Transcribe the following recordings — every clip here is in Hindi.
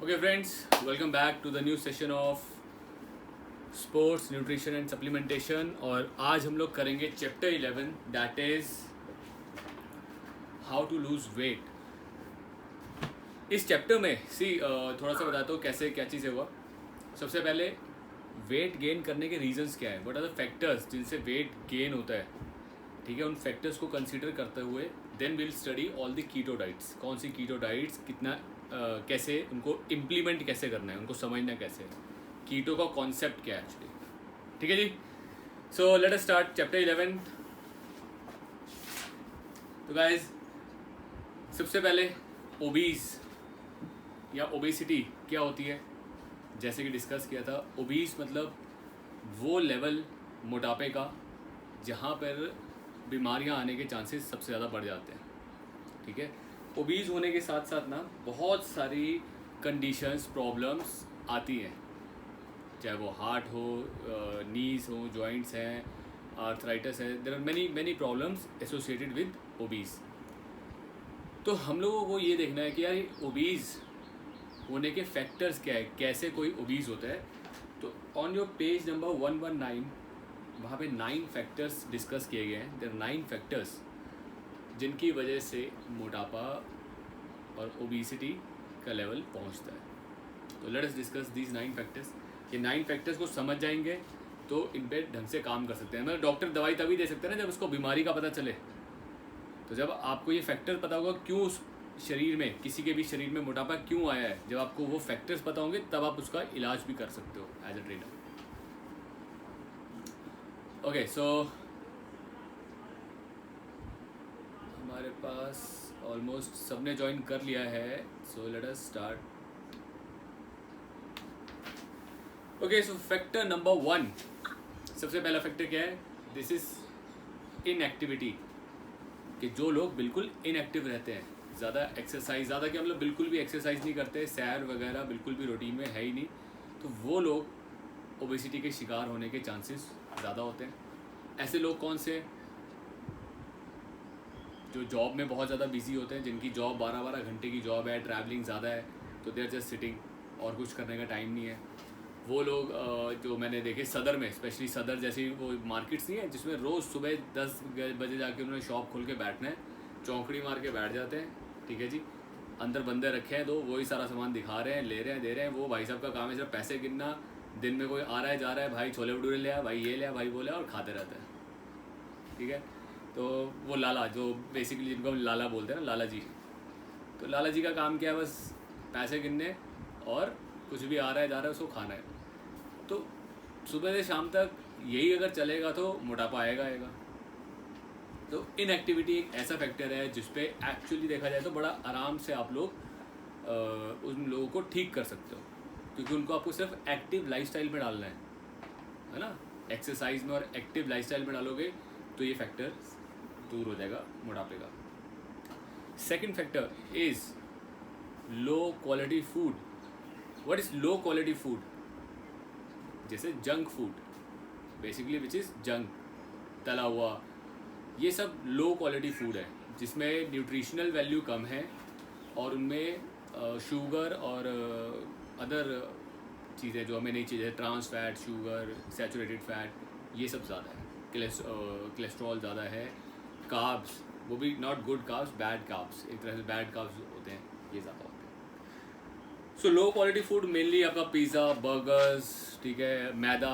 Okay friends, welcome back to the new session of sports nutrition and supplementation. और आज हम लोग करेंगे chapter 11 that is how to lose weight. इस चैप्टर में थोड़ा सा बताता हूँ कैसे क्या चीज़ें हुआ। सबसे पहले वेट गेन करने के रीजंस क्या है, व्हाट आर द फैक्टर्स जिनसे वेट गेन होता है, ठीक है। उन फैक्टर्स को कंसीडर करते हुए then will study all the keto diets. कौन सी कीटो डाइट्स कितना कैसे उनको इम्प्लीमेंट कैसे करना है, उनको समझना कैसे है, कीटो का कॉन्सेप्ट क्या है एक्चुअली, ठीक है जी। So let us start chapter 11। तो गाइज सबसे पहले ओबीज या ओबेसिटी क्या होती है, जैसे कि डिस्कस किया था। ओबीज मतलब वो लेवल मोटापे का जहाँ पर बीमारियाँ आने के चांसेस सबसे ज़्यादा बढ़ जाते हैं, ठीक है। ओबीज होने के साथ साथ ना बहुत सारी कंडीशंस प्रॉब्लम्स आती हैं, चाहे वो हार्ट हो, नीज हो, जॉइंट्स हैं, आर्थराइटिस है। There are many problems associated with obese. तो हम लोगों को ये देखना है कि यार ओबीज होने के फैक्टर्स क्या है, कैसे कोई ओबीज होता है। तो ऑन योर पेज नंबर 119 वहाँ पे 9 फैक्टर्स डिस्कस किए गए हैं। देयर 9 फैक्टर्स जिनकी वजह से मोटापा और ओबेसिटी का लेवल पहुंचता है। तो late us discuss these 9 factors. ये 9 फैक्टर्स को समझ जाएंगे तो इन पे ढंग से काम कर सकते हैं। मतलब डॉक्टर दवाई तभी दे सकते हैं ना जब उसको बीमारी का पता चले। तो जब आपको ये फैक्टर पता होगा क्यों उस शरीर में, किसी के भी शरीर में मोटापा क्यों आया है, जब आपको वो फैक्टर्स पता होंगे तब आप उसका इलाज भी कर सकते हो as a trainer. Okay, so हमारे पास ऑलमोस्ट सबने ज्वाइन कर लिया है। So let us start. Okay, so factor number 1, सबसे पहला फैक्टर क्या है, दिस इज इनएक्टिविटी। कि जो लोग बिल्कुल इनएक्टिव रहते हैं, ज़्यादा एक्सरसाइज, ज़्यादा क्या मतलब बिल्कुल भी एक्सरसाइज नहीं करते, सैर वगैरह बिल्कुल भी रूटीन में है ही नहीं, तो वो लोग ओबेसिटी के शिकार होने के चांसेस ज़्यादा होते हैं। ऐसे लोग कौन से, जो जॉब में बहुत ज़्यादा बिजी होते हैं, जिनकी जॉब 12-12 घंटे की जॉब है, ट्रैवलिंग ज़्यादा है, तो देर जस्ट सिटिंग और कुछ करने का टाइम नहीं है। वो लोग जो मैंने देखे सदर में, स्पेशली सदर जैसी वो मार्केट्स नहीं है जिसमें रोज़ सुबह 10 बजे जाके उन्होंने शॉप खोल के बैठना है, चौंकड़ी मार के बैठ जाते हैं, ठीक है जी। अंदर बंदे रखे हैं, तो वही सारा सामान दिखा रहे हैं, ले रहे हैं, दे रहे हैं। वो भाई साहब का काम है सिर्फ पैसे गिनना। दिन में कोई आ रहा है जा रहा है, भाई छोले भटूरे लिया, भाई ये लिया, भाई वो लिया, और खाते रहते हैं, ठीक है। तो वो लाला, जो बेसिकली जिनको हम लाला बोलते हैं ना, लाला जी, तो लाला जी का काम क्या है, बस पैसे गिनने और कुछ भी आ रहा है जा रहा है उसको खाना है। तो सुबह से शाम तक यही अगर चलेगा तो मोटापा आएगा। तो इनएक्टिविटी एक ऐसा फैक्टर है जिस पे एक्चुअली देखा जाए तो बड़ा आराम से आप लोग उन लोगों को ठीक कर सकते हो, क्योंकि उनको आपको सिर्फ एक्टिव लाइफस्टाइल में डालना है ना। एक्सरसाइज में और एक्टिव लाइफस्टाइल में डालोगे तो ये फैक्टर दूर हो जाएगा मोटापे का। Second factor is low quality food. What is low quality food? जैसे junk food, basically which is junk, तला हुआ, ये सब लो क्वालिटी फूड है जिसमें न्यूट्रिशनल वैल्यू कम है और उनमें शुगर और अदर चीज़ें जो हमें नहीं चाहिए, trans fat, sugar, saturated fat, ये सब ज़्यादा है। कोलेस्ट्रॉल ज़्यादा है। कार्ब्स, वो भी not good carbs, bad carbs, एक तरह से बैड कार्ब्स होते हैं, ये ज़्यादा होते हैं। सो लो क्वालिटी फूड मेनली आपका पिज़्ज़ा, बर्गर्स, ठीक है, मैदा,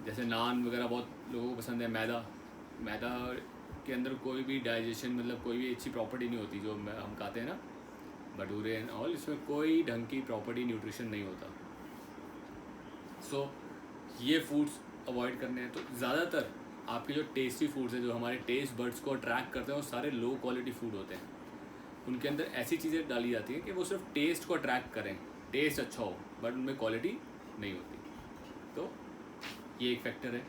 जैसे नान वगैरह बहुत लोगों को पसंद है। मैदा के अंदर कोई भी डाइजेशन, मतलब कोई भी अच्छी प्रॉपर्टी नहीं होती, जो हम खाते हैं ना भटूरे एंड ऑल, इसमें कोई ढंग की प्रॉपर्टी, न्यूट्रिशन नहीं होता। सो ये फूड्स अवॉइड करने हैं। तो ज़्यादातर आपके जो टेस्टी फूड्स हैं, जो हमारे टेस्ट बर्ड्स को अट्रैक्ट करते हैं, वो सारे लो क्वालिटी फूड होते हैं। उनके अंदर ऐसी चीज़ें डाली जाती हैं कि वो सिर्फ टेस्ट को अट्रैक्ट करें, टेस्ट अच्छा हो, बट उनमें क्वालिटी नहीं होती। तो ये एक फैक्टर है।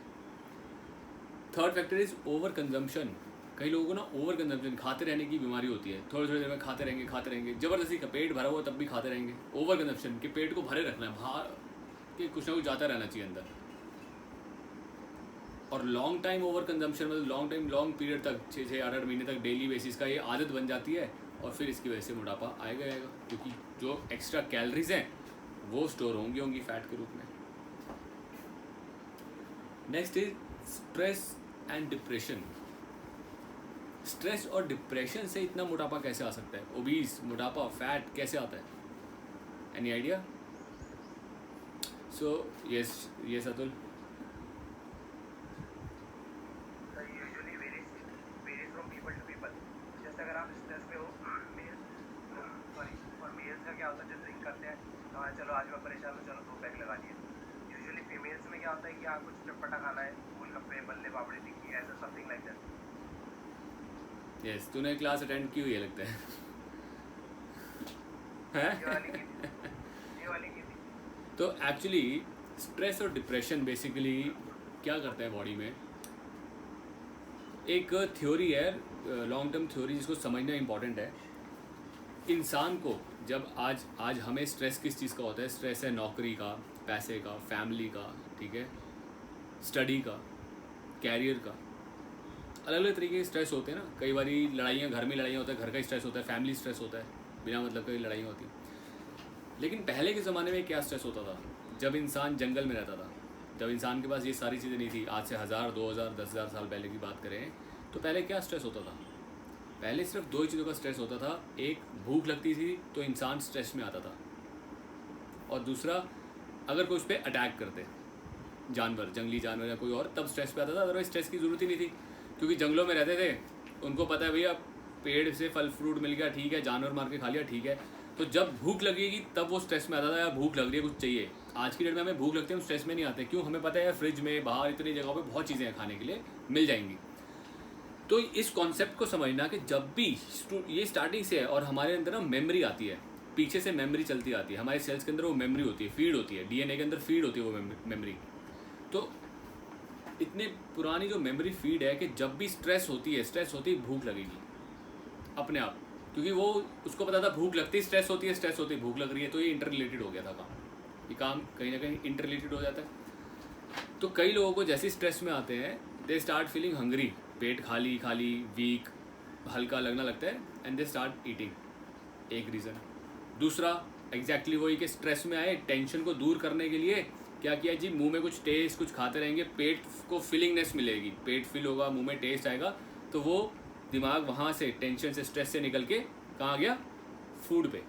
Third factor is over consumption. कई लोगों को ना ओवर कंजम्पशन, खाते रहने की बीमारी होती है। थोड़ी थोड़ी देर में खाते रहेंगे, ज़बरदस्ती का पेट भरा हुआ तब भी खाते रहेंगे। ओवर कंजम्पशन कि पेट को भरे रखना है, बाहर कि कुछ ना कुछ जाता रहना चाहिए अंदर। और लॉन्ग टाइम ओवर कंजम्पशन, मतलब लॉन्ग पीरियड तक, 6-8 महीने तक डेली बेसिस का ये आदत बन जाती है, और फिर इसकी वजह से मोटापा आएगा, क्योंकि जो एक्स्ट्रा कैलोरीज हैं वो स्टोर होंगी फैट के रूप में। Next is stress and depression. Stress और डिप्रेशन से इतना मोटापा कैसे आ सकता है? ओबीस, मोटापा, फैट कैसे आता है? Any idea? So yes Atul. चलो आज मैं परेशान हूँ, चलो 2 पैक लगा लिए। यूजुअली फीमेल्स में क्या होता है कि हाँ कुछ चटपटा खाना है, गोलगप्पे, बल्ले पापड़ी, टिक्की, ऐसा समथिंग लाइक दैट। यस, तूने क्लास अटेंड की हुई है लगता है। ये वाली की थी। तो एक्चुअली स्ट्रेस और डिप्रेशन बेसिकली क्या करते हैं बॉडी में? एक थ्योरी है, लॉन्ग टर्म थ्योरी, जिसको समझना इंपॉर्टेंट है। इंसान को जब आज हमें स्ट्रेस किस चीज़ का होता है? स्ट्रेस है नौकरी का, पैसे का, फैमिली का, ठीक है, स्टडी का, कैरियर का। अलग अलग तरीके के स्ट्रेस होते हैं ना। कई बार लड़ाइयाँ, घर में लड़ाइयाँ होता है, घर का स्ट्रेस होता है, फैमिली स्ट्रेस होता है, बिना मतलब कई लड़ाइयाँ होती हैं। लेकिन पहले के ज़माने में क्या स्ट्रेस होता था? जब इंसान जंगल में रहता था, जब इंसान के पास ये सारी चीज़ें नहीं थी, आज से 1000, 2000, 10,000 साल पहले की बात करें, तो पहले क्या स्ट्रेस होता था? पहले सिर्फ 2 ही चीज़ों का स्ट्रेस होता था। एक, भूख लगती थी तो इंसान स्ट्रेस में आता था, और दूसरा, अगर कोई उस पर अटैक करते, जानवर, जंगली जानवर या कोई और, तब स्ट्रेस पे आता था। अदरवाइज स्ट्रेस की ज़रूरत ही नहीं थी, क्योंकि जंगलों में रहते थे, उनको पता है भैया पेड़ से फल फ्रूट मिल गया, ठीक है, जानवर मार के खा लिया, ठीक है। तो जब भूख लगेगी तब वो स्ट्रेस में आता था, यार भूख लग रही है, कुछ चाहिए। आज की डेट में हमें भूख लगती है, हम स्ट्रेस में नहीं आते। क्यों? हमें पता है यार फ्रिज में, बाहर, इतनी जगहों पे बहुत चीज़ें खाने के लिए मिल जाएंगी। तो इस कॉन्सेप्ट को समझना कि जब भी ये स्टार्टिंग से है, और हमारे अंदर ना मेमोरी आती है, पीछे से मेमोरी चलती आती है, हमारे सेल्स के अंदर वो मेमोरी होती है, फीड होती है, डीएनए के अंदर फीड होती है वो मेमोरी। तो इतने पुरानी जो मेमोरी फीड है कि जब भी स्ट्रेस होती है भूख लगेगी अपने आप, क्योंकि वो, उसको पता था भूख लगती, स्ट्रेस होती है, भूख लग रही है। तो ये इंटर रिलेटेड हो गया था काम, ये काम कहीं ना कहीं इंटर रिलेटेड हो जाता है। तो कई लोगों को जैसे स्ट्रेस में आते हैं, दे स्टार्ट फीलिंग हंग्री, पेट खाली खाली, वीक, हल्का लगना लगता है, एंड दे स्टार्ट ईटिंग, एक रीज़न। दूसरा एग्जैक्टली वही कि स्ट्रेस में आए, टेंशन को दूर करने के लिए क्या किया जी, मुंह में कुछ टेस्ट, कुछ खाते रहेंगे, पेट को फिलिंगनेस मिलेगी, पेट फिल होगा, मुंह में टेस्ट आएगा, तो वो दिमाग वहाँ से टेंशन से, स्ट्रेस से निकल के कहाँ गया? फूड पे।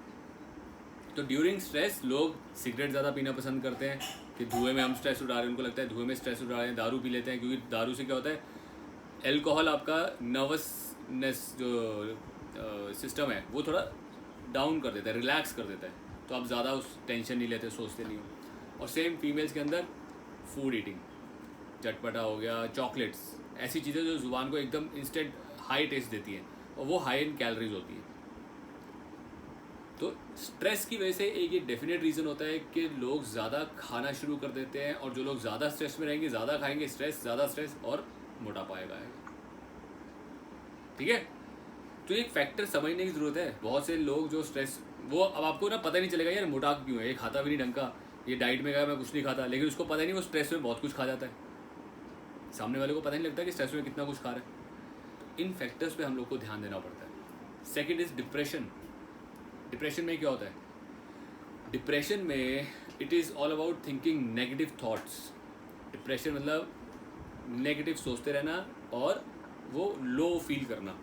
तो ड्यूरिंग स्ट्रेस लोग सिगरेट ज़्यादा पीना पसंद करते हैं कि धुएं में हम स्ट्रेस उड़ा रहे हैं, उनको लगता है धुएं में स्ट्रेस उड़ा रहे हैं। दारू पी लेते हैं, क्योंकि दारू से क्या होता है, एल्कोहल आपका नर्वसनेस जो सिस्टम है वो थोड़ा डाउन कर देता है, रिलैक्स कर देता है, तो आप ज़्यादा उस टेंशन नहीं लेते, सोचते नहीं हो। और सेम फीमेल्स के अंदर फूड ईटिंग, चटपटा हो गया, चॉकलेट्स, ऐसी चीज़ें जो ज़ुबान को एकदम इंस्टेंट हाई टेस्ट देती हैं, और वो हाई इन कैलोरीज होती है। तो स्ट्रेस की वजह से एक ये डेफिनेट रीज़न होता है कि लोग ज़्यादा खाना शुरू कर देते हैं, और जो लोग ज़्यादा स्ट्रेस में रहेंगे, ज़्यादा खाएंगे, ज़्यादा स्ट्रेस और मोटापा आएगा। ठीक है? तो एक फैक्टर समझने की ज़रूरत है। बहुत से लोग जो स्ट्रेस, वो अब आपको ना पता नहीं चलेगा यार मोटा क्यों है, ये खाता भी नहीं ढंग का, ये डाइट में गया, मैं कुछ नहीं खाता, लेकिन उसको पता नहीं वो स्ट्रेस में बहुत कुछ खा जाता है। सामने वाले को पता नहीं लगता कि स्ट्रेस में कितना कुछ खा रहा है। तो इन फैक्टर्स पे हम लोग को ध्यान देना पड़ता है। Second is depression. डिप्रेशन में क्या होता है? डिप्रेशन में it is all about thinking negative thoughts. Depression मतलब नेगेटिव सोचते रहना और वो लो फील करना।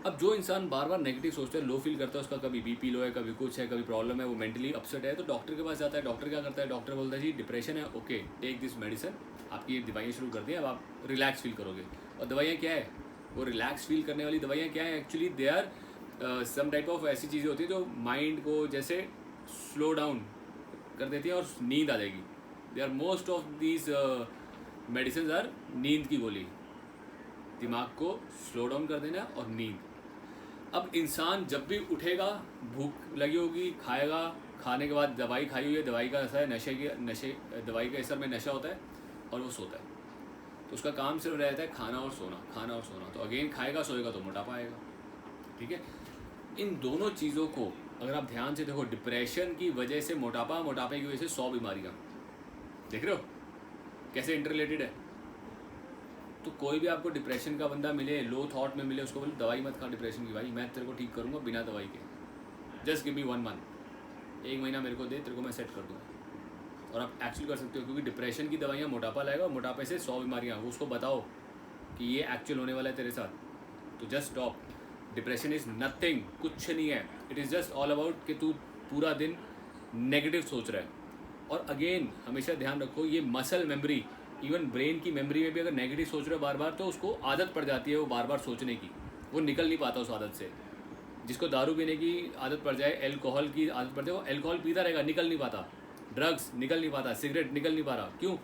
अब जो इंसान बार बार नेगेटिव सोचता है, लो फील करता है, उसका कभी बीपी लो है, कभी कुछ है, कभी प्रॉब्लम है, वो मेंटली अपसेट है, तो डॉक्टर के पास जाता है। डॉक्टर क्या करता है? डॉक्टर बोलता है जी डिप्रेशन है, ओके टेक दिस मेडिसिन, आपकी ये दवाइयाँ शुरू कर दी, अब आप रिलैक्स फील करोगे। और दवाइयाँ क्या है? वो रिलैक्स फील करने वाली दवाइयाँ क्या है? Actually they are some type of ऐसी चीज़ें होती है जो माइंड को जैसे स्लो डाउन कर देती है और नींद आ जाएगी। They are most of these medicine are नींद की गोली, दिमाग को स्लो डाउन कर देना और नींद। अब इंसान जब भी उठेगा, भूख लगी होगी, खाएगा, खाने के बाद दवाई खाई हुई है, दवाई का असर है, दवाई के असर में नशा होता है और वो सोता है। तो उसका काम सिर्फ रहता है खाना और सोना, खाना और सोना। तो अगेन खाएगा, सोएगा तो मोटापा आएगा। ठीक है? इन दोनों चीज़ों को अगर आप ध्यान से देखो, डिप्रेशन की वजह से मोटापा, मोटापे की वजह से 100 बीमारियाँ, देख रहे हो कैसे इंटर रिलेटेड है। तो कोई भी आपको डिप्रेशन का बंदा मिले, लो थॉट में मिले, उसको बोले दवाई मत खा डिप्रेशन की, भाई मैं तेरे को ठीक करूँगा बिना दवाई के, जस्ट गिव मी 1 मंथ, 1 महीना मेरे को दे, तेरे को मैं सेट कर दूँगा। और आप एक्चुअली कर सकते हो, क्योंकि डिप्रेशन की दवाइयाँ मोटापा लाएगा और मोटापे से 100 बीमारियाँ, वो उसको बताओ कि ये एक्चुअल होने वाला है तेरे साथ, तो just stop. Depression is nothing, कुछ नहीं है। It is just all about कि तू पूरा दिन नेगेटिव सोच रहा है। और अगेन हमेशा ध्यान रखो, ये मसल मेमोरी, इवन ब्रेन की मेमोरी में भी अगर नेगेटिव सोच रहे हो बार बार, तो उसको आदत पड़ जाती है वो बार बार सोचने की, वो निकल नहीं पाता उस आदत से। जिसको दारू पीने की आदत पड़ जाए, अल्कोहल की आदत पड़ जाए, वो अल्कोहल पीता रहेगा, निकल नहीं पाता। ड्रग्स निकल नहीं पाता, सिगरेट निकल नहीं पा रहा, क्यों?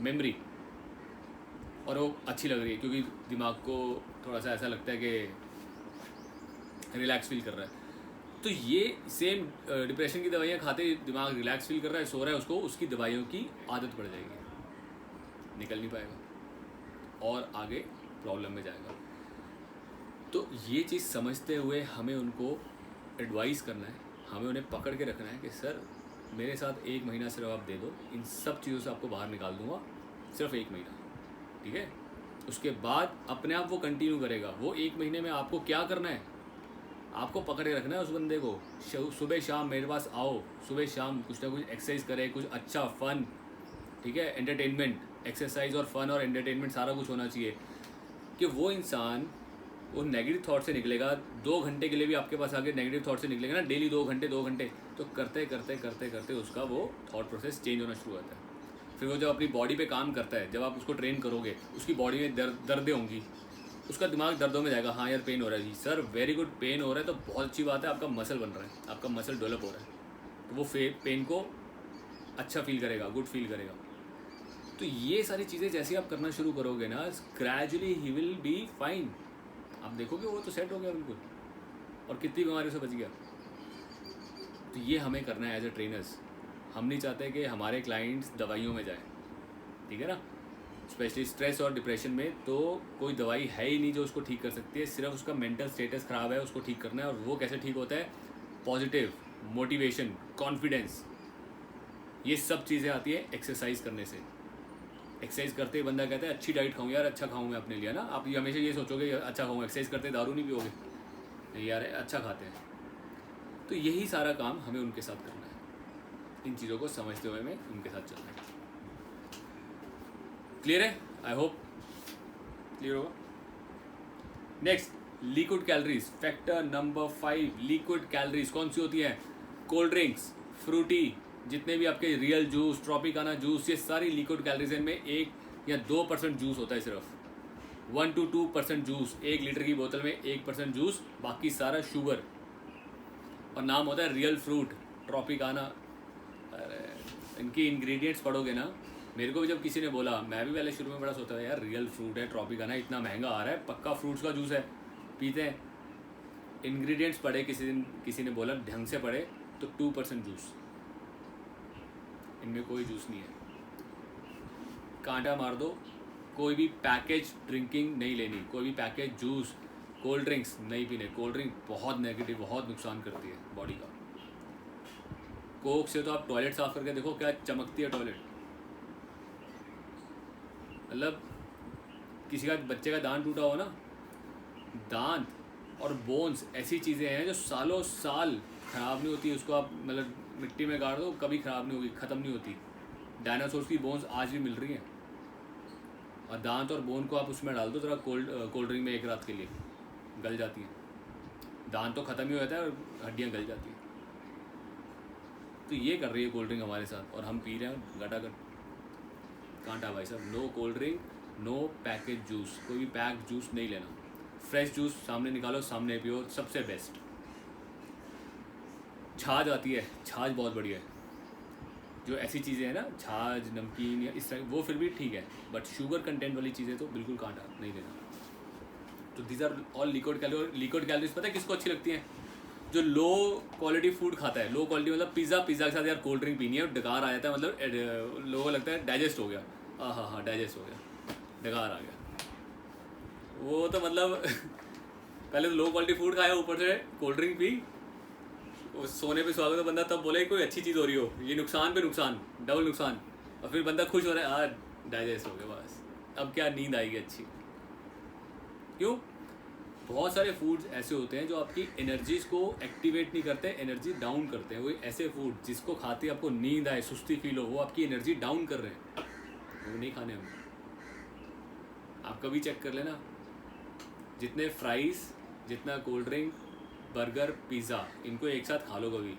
मेमोरी। और वो अच्छी लग रही है क्योंकि दिमाग को थोड़ा सा ऐसा लगता है कि रिलैक्स फील कर रहा है। तो ये सेम डिप्रेशन की दवाइयाँ खाते दिमाग रिलैक्स फील कर रहा है, सो रहा है, उसको उसकी दवाइयों की आदत पड़ जाएगी, निकल नहीं पाएगा और आगे प्रॉब्लम में जाएगा। तो ये चीज़ समझते हुए हमें उनको एडवाइस करना है, हमें उन्हें पकड़ के रखना है कि सर मेरे साथ 1 महीना सिर्फ आप दे दो, इन सब चीज़ों से आपको बाहर निकाल दूंगा, सिर्फ 1 महीना, ठीक है? उसके बाद अपने आप वो कंटिन्यू करेगा। वो 1 महीने में आपको क्या करना है, आपको पकड़ के रखना है उस बंदे को। सुबह शाम मेरे पास आओ, सुबह शाम कुछ ना कुछ एक्सरसाइज करे, कुछ अच्छा फन, ठीक है, एंटरटेनमेंट, एक्सरसाइज और फन और एंटरटेनमेंट सारा कुछ होना चाहिए कि वो इंसान वो नेगेटिव थॉट से निकलेगा। 2 घंटे के लिए भी आपके पास आके नेगेटिव थॉट से निकलेगा ना, डेली 2 घंटे, तो करते करते करते करते उसका वो थॉट प्रोसेस चेंज होना शुरू होता है। फिर वो जब अपनी बॉडी पे काम करता है, जब आप उसको ट्रेन करोगे, उसकी बॉडी में दर्दें होंगी, उसका दिमाग दर्दों में जाएगा। हाँ यार पेन हो रहा है जी सर, वेरी गुड, पेन हो रहा है तो बहुत अच्छी बात है, आपका मसल बन रहा है, आपका मसल डेवलप हो रहा है, तो वो पेन को अच्छा फील करेगा, गुड फील करेगा। तो ये सारी चीज़ें जैसे आप करना शुरू करोगे ना, gradually he will be fine. आप देखोगे वो तो सेट हो गया बिल्कुल, और कितनी बीमारियों से बच गया। तो ये हमें करना है एज ए ट्रेनर्स। हम नहीं चाहते कि हमारे क्लाइंट्स दवाइयों में जाएं, ठीक है ना, स्पेशली स्ट्रेस और डिप्रेशन में। तो कोई दवाई है ही नहीं जो उसको ठीक कर सकती है, सिर्फ उसका मेंटल स्टेटस ख़राब है, उसको ठीक करना है। और वो कैसे ठीक होता है? पॉजिटिव मोटिवेशन, कॉन्फिडेंस, ये सब चीज़ें आती है एक्सरसाइज करने से। एक्सरसाइज करते ही बंदा कहता है अच्छी डाइट खाऊं यार, अच्छा खाऊं मैं अपने लिए ना। आप ये हमेशा ये सोचोगे अच्छा खाऊं, एक्सरसाइज करते दारू नहीं पियोगे, नहीं यार अच्छा खाते हैं। तो यही सारा काम हमें उनके साथ करना है, इन चीज़ों को समझते हुए हमें उनके साथ चलना है। क्लियर है? आई होप क्लियर होगा। Next, liquid calories, factor number 5। Liquid calories कौन सी होती है? कोल्ड ड्रिंक्स, फ्रूटी, जितने भी आपके रियल जूस, ट्रॉपिकाना जूस, ये सारी लिक्विड कैलोरीज में 1 या 2% जूस होता है सिर्फ। 1 to 2% जूस, 1 लीटर की बोतल में 1% जूस, बाकी सारा शुगर। और नाम होता है रियल फ्रूट, ट्रॉपिकाना। अरे इनकी इंग्रेडिएंट्स पढ़ोगे ना, मेरे को भी जब किसी ने बोला, मैं भी पहले शुरू में बड़ा सोचता था यार रियल फ्रूट है, ट्रॉपिकाना इतना महंगा आ रहा है, पक्का फ्रूट्स का जूस है, पीते हैं। इंग्रेडिएंट्स पढ़े, किसी दिन किसी ने बोला ढंग से पढ़े, तो 2% जूस, इनमें कोई जूस नहीं है। कांटा मार दो, कोई भी पैकेज ड्रिंकिंग नहीं लेनी, कोई भी पैकेज जूस, कोल्ड ड्रिंक्स नहीं पीने। कोल्ड ड्रिंक बहुत नेगेटिव, बहुत नुकसान करती है बॉडी का। कोक से तो आप टॉयलेट साफ करके देखो क्या चमकती है टॉयलेट। मतलब किसी का बच्चे का दांत टूटा हो ना, दांत और बोन्स ऐसी चीज़ें हैं जो सालों साल ख़राब नहीं होती। उसको आप मतलब मिट्टी में गाड़ दो, कभी ख़राब नहीं होगी, ख़त्म नहीं होती। डायनासोर्स की बोन्स आज भी मिल रही हैं। और दांत और बोन को आप उसमें डाल दो ज़रा कोल्ड ड्रिंक में, 1 रात के लिए गल जाती हैं। दांत तो ख़त्म ही हो जाता है और हड्डियाँ गल जाती हैं। तो ये कर रही है कोल्ड ड्रिंक हमारे साथ, और हम पी रहे हैं गटागट। कांटा भाई साहब, no cold drink, no package juice, कोई भी पैक जूस नहीं लेना। फ्रेश जूस सामने निकालो, सामने पियो, सबसे बेस्ट। छाछ आती है, छाछ बहुत बढ़िया है। जो ऐसी चीज़ें हैं ना, छाछ, नमकीन या इस तरह, वो फिर भी ठीक है, बट शुगर कंटेंट वाली चीज़ें तो बिल्कुल कांटा नहीं लेना। तो these are all liquid calorie. Liquid calories पता है किसको अच्छी लगती हैं? जो लो क्वालिटी फूड खाता है। लो क्वालिटी मतलब पिज़्ज़ा के साथ यार कोल्ड ड्रिंक पीनी है, डकार आ जाता है, मतलब लोगों को लगता है डाइजेस्ट हो गया, हाँ डाइजेस्ट हो गया, डकार आ गया। वो तो मतलब पहले तो लो क्वालिटी फूड खाया, ऊपर से कोल्ड ड्रिंक पी, सोने पे स्वागत, तो बंदा तब बोले कोई अच्छी चीज़ हो रही हो, ये नुकसान पे नुकसान, डबल नुकसान। और फिर बंदा खुश हो रहा है, डाइजेस्ट हो गया, बस अब क्या नींद आएगी अच्छी। क्यों? बहुत सारे फूड्स ऐसे होते हैं जो आपकी एनर्जीज को एक्टिवेट नहीं करते, एनर्जी डाउन करते हैं। वो ऐसे फूड जिसको खाते आपको नींद आए, सुस्ती फील हो, वो आपकी एनर्जी डाउन कर रहे हैं, वो नहीं खाने हमें। आप कभी चेक कर लेना, जितने फ्राइज, जितना कोल्ड ड्रिंक, बर्गर, पिज़्ज़ा, इनको एक साथ खा लो कभी,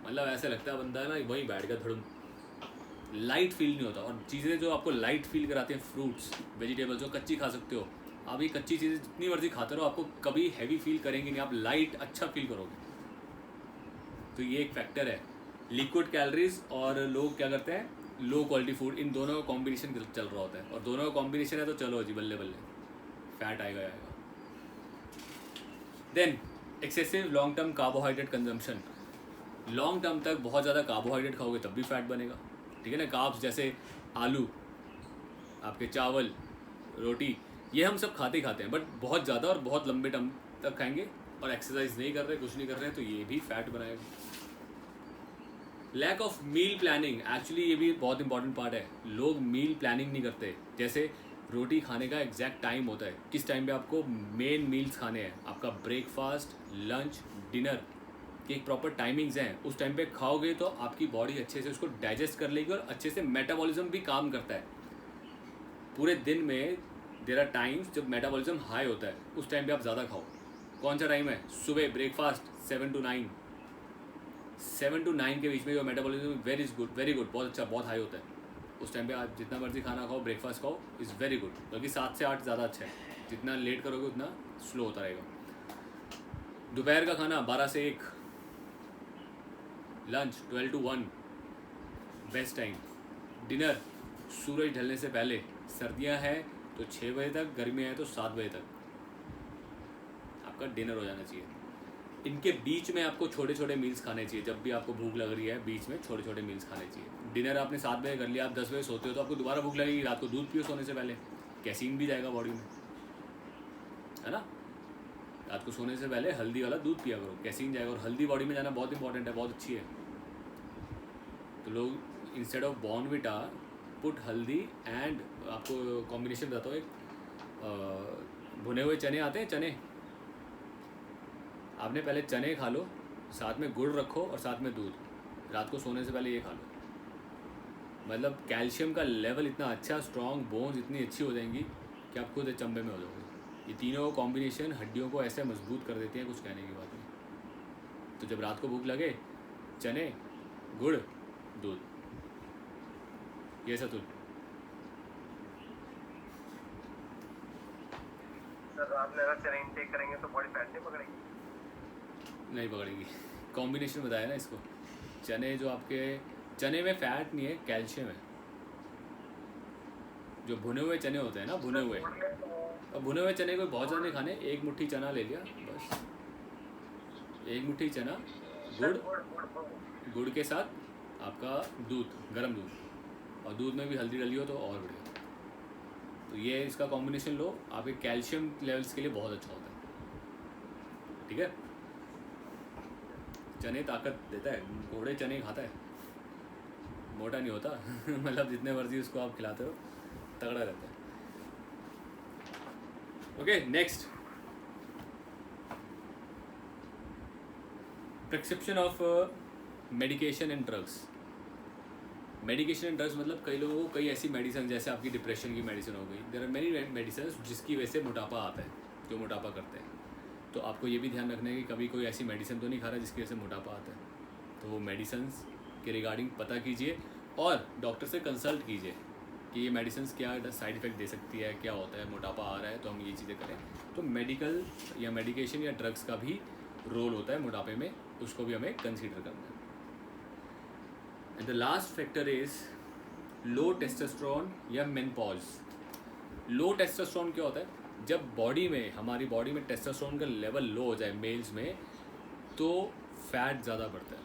मतलब ऐसा लगता है बंदा है ना वहीं बैठ गया धड़ुम, लाइट फील नहीं होता। और चीज़ें जो आपको लाइट फील कराती हैं, फ्रूट्स, वेजिटेबल्स जो कच्ची खा सकते हो, आप ये कच्ची चीज़ें जितनी मर्जी खाते रहो, आपको कभी हैवी फील करेंगे नहीं, आप लाइट अच्छा फील करोगे। तो ये एक फैक्टर है। लिक्विड कैलोरीज और लोग क्या करते हैं, लो क्वालिटी फूड, इन दोनों का कॉम्बिनेशन चल रहा होता है, और दोनों का कॉम्बिनेशन है तो चलो जी बल्ले बल्ले, फैट आएगा आएगा। Then excessive long term carbohydrate consumption, long term तक बहुत ज़्यादा कार्बोहाइड्रेट खाओगे तब भी फैट बनेगा, ठीक है ना। कार्ब्स जैसे आलू, आपके चावल, रोटी, ये हम सब खाते ही खाते हैं, बट बहुत ज़्यादा और बहुत लंबे टर्म तक खाएंगे और एक्सरसाइज नहीं कर रहे, कुछ नहीं कर रहे हैं, तो ये भी फैट बनाएगा। Lack of meal planning, actually ये भी बहुत इंपॉर्टेंट पार्ट है। लोग मील प्लानिंग नहीं करते। जैसे रोटी खाने का एग्जैक्ट टाइम होता है, किस टाइम पे आपको मेन मील्स खाने हैं, आपका ब्रेकफास्ट, लंच, डिनर की एक प्रॉपर टाइमिंग्स हैं। उस टाइम पे खाओगे तो आपकी बॉडी अच्छे से उसको डाइजेस्ट कर लेगी और अच्छे से मेटाबॉलिज्म भी काम करता है। पूरे दिन में देयर आर टाइम्स जब मेटाबॉलिज्म हाई होता है, उस टाइम पे आप ज़्यादा खाओ। कौन सा टाइम है? सुबह ब्रेकफास्ट 7 to 9, 7 to 9 के बीच में जो मेटाबॉलिज्म वेरी गुड, बहुत अच्छा, बहुत हाई होता है। उस टाइम पे आप जितना मर्जी खाना खाओ, ब्रेकफास्ट खाओ, इज़ वेरी गुड। बल्कि 7 से 8 ज़्यादा अच्छा है, जितना लेट करोगे उतना स्लो होता रहेगा। दोपहर का खाना 12 से 1, lunch 12 to 1 best time, dinner सूरज ढलने से पहले, सर्दियां हैं तो 6 बजे तक, गर्मियाँ हैं तो 7 बजे तक आपका डिनर हो जाना चाहिए। इनके बीच में आपको छोटे छोटे मील्स खाने चाहिए। जब भी आपको भूख लग रही है, बीच में छोटे छोटे मील्स खाने चाहिए। डिनर आपने 7 बजे कर लिया, आप 10 बजे सोते हो तो आपको दोबारा भूख लगेगी। रात को दूध पियो सोने से पहले, कैसीन भी जाएगा बॉडी में, है ना। रात को सोने से पहले हल्दी वाला दूध पिया करो, कैसीन जाएगा। और हल्दी बॉडी में जाना बहुत इंपॉर्टेंट है, बहुत अच्छी है। तो लोग इंस्टेड ऑफ बॉर्नविटा पुट हल्दी एंड, आपको कॉम्बिनेशन बताता हूँ, एक भुने हुए चने आते हैं, चने, आपने पहले चने खा लो, साथ में गुड़ रखो और साथ में दूध, रात को सोने से पहले ये खा लो। मतलब कैल्शियम का लेवल इतना अच्छा, स्ट्रॉन्ग बोन्स इतनी अच्छी हो जाएंगी कि आप खुद अचंभे में हो जाओगे। ये तीनों कॉम्बिनेशन हड्डियों को ऐसे मजबूत कर देती हैं, कुछ कहने की बात नहीं। तो जब रात को भूख लगे, चने, गुड़, दूध, ये सतुल। सर आपने अगर चने इनटेक करेंगे तो बॉडी फैट नहीं पकड़ेगी? नहीं पकड़ेगी, कॉम्बिनेशन बताया ना इसको। चने जो आपके, चने में फैट नहीं है, कैल्शियम है। जो भुने हुए चने होते हैं ना, भुने हुए, अब भुने हुए चने को बहुत ज़्यादा नहीं खाने, एक मुट्ठी चना ले लिया बस, एक मुट्ठी चना, गुड़ के साथ आपका दूध, गर्म दूध, और दूध में भी हल्दी डली हो तो और बढ़िया। तो ये इसका कॉम्बिनेशन लो, आपके कैल्शियम लेवल्स के लिए बहुत अच्छा होता है, ठीक है। चने ताकत देता है, घोड़े चने खाता है, मोटा नहीं होता मतलब जितने मर्जी उसको आप खिलाते हो तगड़ा रहता है। Okay, next, prescription of medication and drugs. Medication and drugs मतलब कई लोगों को कई ऐसी मेडिसिन, जैसे आपकी डिप्रेशन की मेडिसिन हो गई, देयर आर मेनी मेडिसिन जिसकी वजह से मोटापा आता है, जो मोटापा करते हैं। तो आपको ये भी ध्यान रखना है कि कभी कोई ऐसी मेडिसिन तो नहीं खा रहा जिसकी वजह से मोटापा आता है। तो वो मेडिसिन के रिगार्डिंग पता कीजिए और डॉक्टर से कंसल्ट कीजिए कि ये मेडिसिन क्या साइड इफ़ेक्ट दे सकती है, क्या होता है, मोटापा आ रहा है तो हम ये चीज़ें करें। तो मेडिकल या मेडिकेशन या ड्रग्स का भी रोल होता है मोटापे में, उसको भी हमें कंसीडर करना है। And the last factor is low testosterone या मेनपॉज। लो टेस्टोस्टेरोन क्या होता है? जब बॉडी में, हमारी बॉडी में टेस्टोस्टेरोन का लेवल लो हो जाए मेल्स में, तो फैट ज़्यादा बढ़ता है,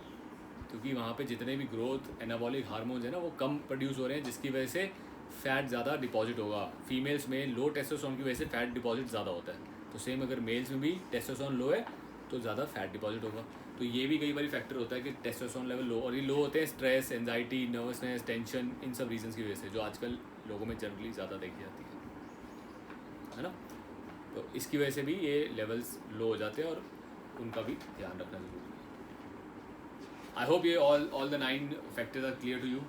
क्योंकि वहाँ पे जितने भी ग्रोथ एनाबॉलिक हार्मोन्स हैं ना, वो कम प्रोड्यूस हो रहे हैं, जिसकी वजह से फैट ज़्यादा डिपॉजिट होगा। फीमेल्स में लो टेस्टोस्टेरोन की वजह से फैट डिपॉजिट ज़्यादा होता है। तो सेम अगर मेल्स में भी टेस्टोस्टेरोन लो है तो ज़्यादा फैट डिपॉजिट होगा। तो ये भी कई बार फैक्टर होता है कि टेस्टोस्टेरोन लेवल लो, और ये लो होते हैं स्ट्रेस, एंजाइटी, नर्वसनेस, टेंशन, इन सब रीजंस की वजह से, जो आजकल लोगों में जनरली ज़्यादा देखी जाती है ना। तो इसकी वजह से भी ये लेवल्स लो हो जाते हैं और उनका भी ध्यान रखना जरूरी है। आई होप ये all the 9 factors are clear to you.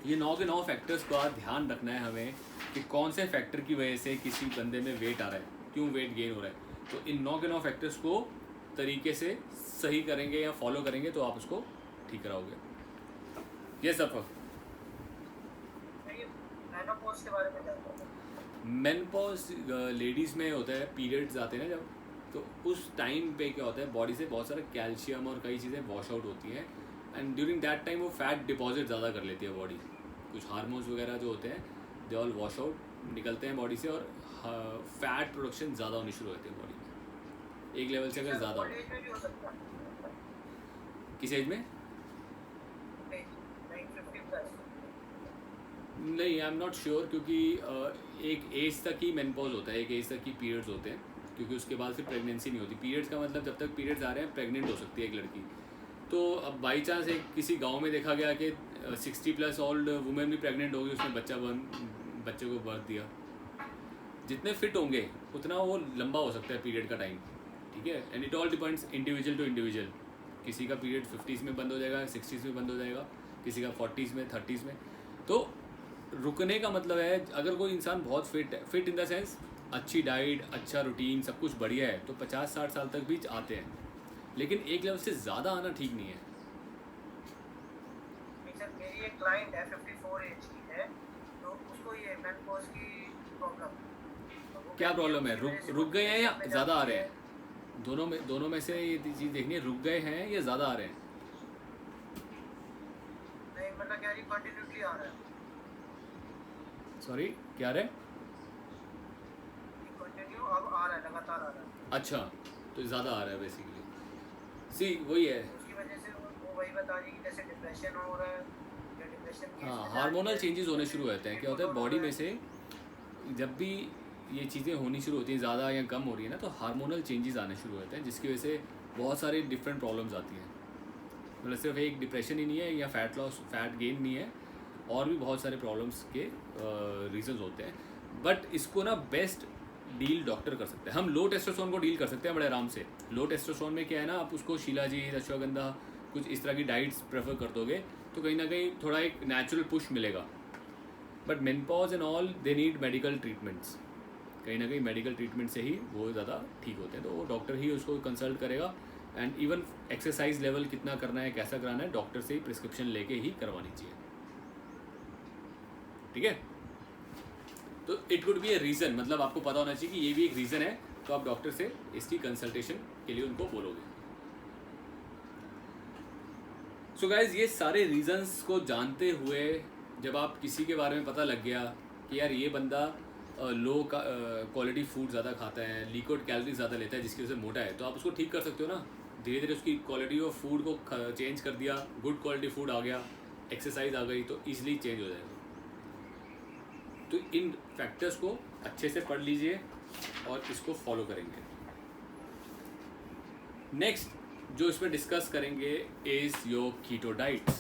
ये 9 के 9 फैक्टर्स का ध्यान रखना है हमें कि कौन से फैक्टर की वजह से किसी बंदे में वेट आ रहा है, क्यों वेट गेन हो रहा है। तो इन 9 के 9 फैक्टर्स को तरीके से सही करेंगे या फॉलो करेंगे तो आप उसको ठीक कराओगे। ये सब मेनोपॉज के बारे में जानना है। मेनपॉज लेडीज़ में होता है, पीरियड्स आते हैं ना जब, तो उस टाइम पे क्या होता है बॉडी से बहुत सारा कैल्शियम और कई चीज़ें वॉश आउट होती हैं एंड ड्यूरिंग दैट टाइम वो फैट डिपॉजिट ज़्यादा कर लेती है बॉडी। कुछ हार्मोन्स वगैरह जो होते हैं दे ऑल वॉश आउट निकलते हैं बॉडी से और फैट प्रोडक्शन ज़्यादा होनी शुरू होती है बॉडी में एक लेवल से अगर ज़्यादा हो। एज में भी हो सकता है। किस एज में? नहीं 50 प्लस। नहीं, आई एम नॉट श्योर, क्योंकि एक एज तक ही मेनपॉज होता है, एक एज तक ही पीरियड्स होते हैं, क्योंकि उसके बाद फिर प्रेगनेंसी नहीं होती। पीरियड्स का मतलब जब तक पीरियड्स आ रहे हैं प्रेग्नेंट हो सकती है एक लड़की। तो अब बाई चांस एक किसी गांव में देखा गया कि 60 प्लस ओल्ड वुमेन भी प्रेग्नेंट होगी, उसने बच्चे को बर्थ दिया। जितने फिट होंगे उतना वो लंबा हो सकता है पीरियड का टाइम, ठीक है। And it all depends individual to individual. किसी का पीरियड 50s में बंद हो जाएगा, 60s में बंद हो जाएगा, किसी का 40s में, 30s में। तो रुकने का मतलब है अगर कोई इंसान बहुत फिट इन द सेंस अच्छी डाइट, अच्छा रूटीन, सब कुछ बढ़िया है, तो 50-60 साल तक भी आते हैं। लेकिन एक लेवल से ज़्यादा आना ठीक नहीं है। मेरी एक क्लाइंट है 54 एज की है, तो उसको ये मेनोपॉज की प्रॉब्लम। क्या प्रॉब्लम है? रुक गए हैं या ज़्यादा आ रहे हैं? दोनों में से ये चीज़ देखनी है, रुक गए हैं या ज़्यादा आ रहे हैं। नहीं मतलब क्या, ये कंटिन्यूअसली आ रहा है। सॉरी, क्या रहे? कंटिन्यू अब आ रहा है, लगातार आ रहा है। अच्छा, तो ज़्यादा आ रहा है बेसिकली। सी वही है, उसकी वजह से वो वही बता रही है कि जैसे डिप्रेशन हो रहा है या डिप्रेशन की हाँ, हार्मोनल चेंजेस होने शुरू होते हैं। क्या होता है बॉडी में से जब भी ये चीज़ें होनी शुरू होती हैं, ज़्यादा या कम हो रही है ना, तो हार्मोनल चेंजेस आने शुरू होते हैं, जिसकी वजह से बहुत सारी डिफरेंट प्रॉब्लम्स आती हैं। मतलब सिर्फ एक डिप्रेशन ही नहीं है या फैट लॉस, फैट गेन नहीं है, और भी बहुत सारे प्रॉब्लम्स के रीजंस होते हैं। बट इसको ना बेस्ट डील डॉक्टर कर सकते हैं। हम लो टेस्टोस्टेरोन को डील कर सकते हैं बड़े आराम से। लो टेस्टोस्टेरोन में क्या है ना, आप उसको शिलाजीत, अश्वगंधा, कुछ इस तरह की डाइट्स प्रेफर कर दोगे तो कहीं ना कहीं थोड़ा एक नेचुरल पुश मिलेगा। But menopause and all they need medical treatments. कहीं ना कहीं मेडिकल ट्रीटमेंट से ही वो ज़्यादा ठीक होते हैं, तो वो डॉक्टर ही उसको कंसल्ट करेगा। एंड इवन एक्सरसाइज लेवल कितना करना है, कैसा कराना है, डॉक्टर से ही प्रिस्क्रिप्शन लेके ही करवानी चाहिए, ठीक है। तो it would be a reason, मतलब आपको पता होना चाहिए कि ये भी एक रीज़न है, तो आप डॉक्टर से इसकी कंसल्टेशन के लिए उनको बोलोगे। सो गाइज, ये सारे रीजंस को जानते हुए जब आप किसी के बारे में पता लग गया कि यार ये बंदा लो क्वालिटी फूड ज़्यादा खाता है, लिक्विड कैलोरी ज़्यादा लेता है, जिसकी वजह से मोटा है, तो आप उसको ठीक कर सकते हो ना। धीरे धीरे उसकी क्वालिटी ऑफ फूड को चेंज कर दिया, गुड क्वालिटी फूड आ गया, एक्सरसाइज आ गई, तो ईजिली चेंज हो जाएगा। तो इन फैक्टर्स को अच्छे से पढ़ लीजिए और इसको फॉलो करेंगे। नेक्स्ट जो इसमें डिस्कस करेंगे is your keto diets.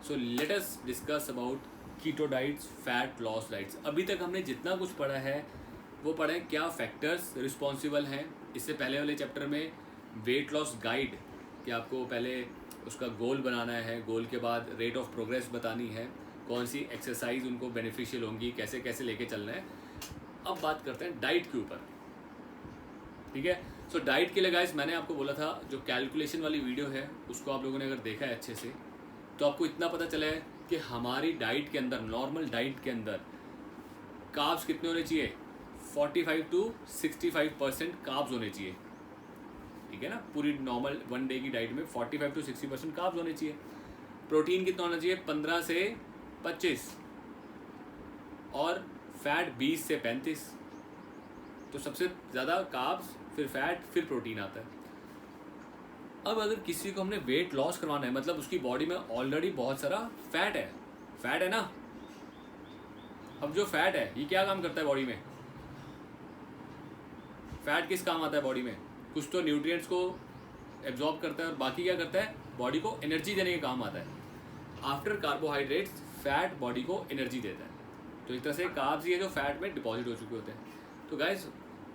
So let us discuss about keto diets, fat loss diets. अभी तक हमने जितना कुछ पढ़ा है वो पढ़ा है क्या फैक्टर्स रिस्पॉन्सिबल हैं। इससे पहले वाले चैप्टर में वेट लॉस गाइड, कि आपको पहले उसका गोल बनाना है, गोल के बाद रेट ऑफ प्रोग्रेस बतानी है, कौन सी एक्सरसाइज उनको बेनिफिशियल होंगी, कैसे कैसे लेके चलना है। अब बात करते हैं डाइट के ऊपर, ठीक है। सो डाइट के लिए गाइस मैंने आपको बोला था जो कैलकुलेशन वाली वीडियो है उसको आप लोगों ने अगर देखा है अच्छे से, तो आपको इतना पता चला है कि हमारी डाइट के अंदर, नॉर्मल डाइट के अंदर कार्ब्स कितने होने चाहिए, 45 to 65% कार्ब्स होने चाहिए, ठीक है ना। पूरी नॉर्मल 1 डे की डाइट में 45 to 60% कार्ब्स होने चाहिए। प्रोटीन कितना होना चाहिए, 15 से 25, और फैट 20 से 35। तो सबसे ज़्यादा कार्ब्स, फिर फैट, फिर प्रोटीन आता है। अब अगर किसी को हमने वेट लॉस करवाना है, मतलब उसकी बॉडी में ऑलरेडी बहुत सारा फैट है ना। अब जो फैट है ये क्या काम करता है बॉडी में? फैट किस काम आता है बॉडी में? कुछ तो न्यूट्रिएंट्स को एब्जॉर्ब करता है और बाकी क्या करता है, बॉडी को एनर्जी देने के काम आता है। आफ्टर कार्बोहाइड्रेट्स फैट बॉडी को एनर्जी देता है। तो इस तरह से कार्ब्स ये जो फैट में डिपॉजिट हो चुके होते हैं। तो गाइस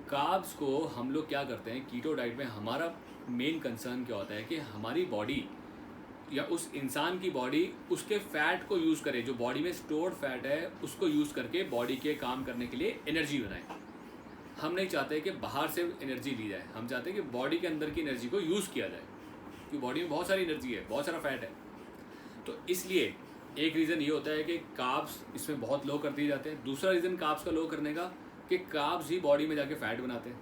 कार्ब्स को हम लोग क्या करते हैं कीटो डाइट में, हमारा मेन कंसर्न क्या होता है कि हमारी बॉडी या उस इंसान की बॉडी उसके फैट को यूज़ करे, जो बॉडी में स्टोर्ड फैट है उसको यूज़ करके बॉडी के काम करने के लिए एनर्जी बनाए। हम नहीं चाहते कि बाहर से एनर्जी ली जाए, हम चाहते हैं कि बॉडी के अंदर की एनर्जी को यूज़ किया जाए, क्योंकि बॉडी में बहुत सारी एनर्जी है, बहुत सारा फैट है। तो इसलिए एक रीज़न ये होता है कि कार्ब्स इसमें बहुत लो कर दिए जाते हैं। दूसरा रीज़न कार्ब्स का लो करने का कि कार्ब्स ही बॉडी में जाके फैट बनाते हैं,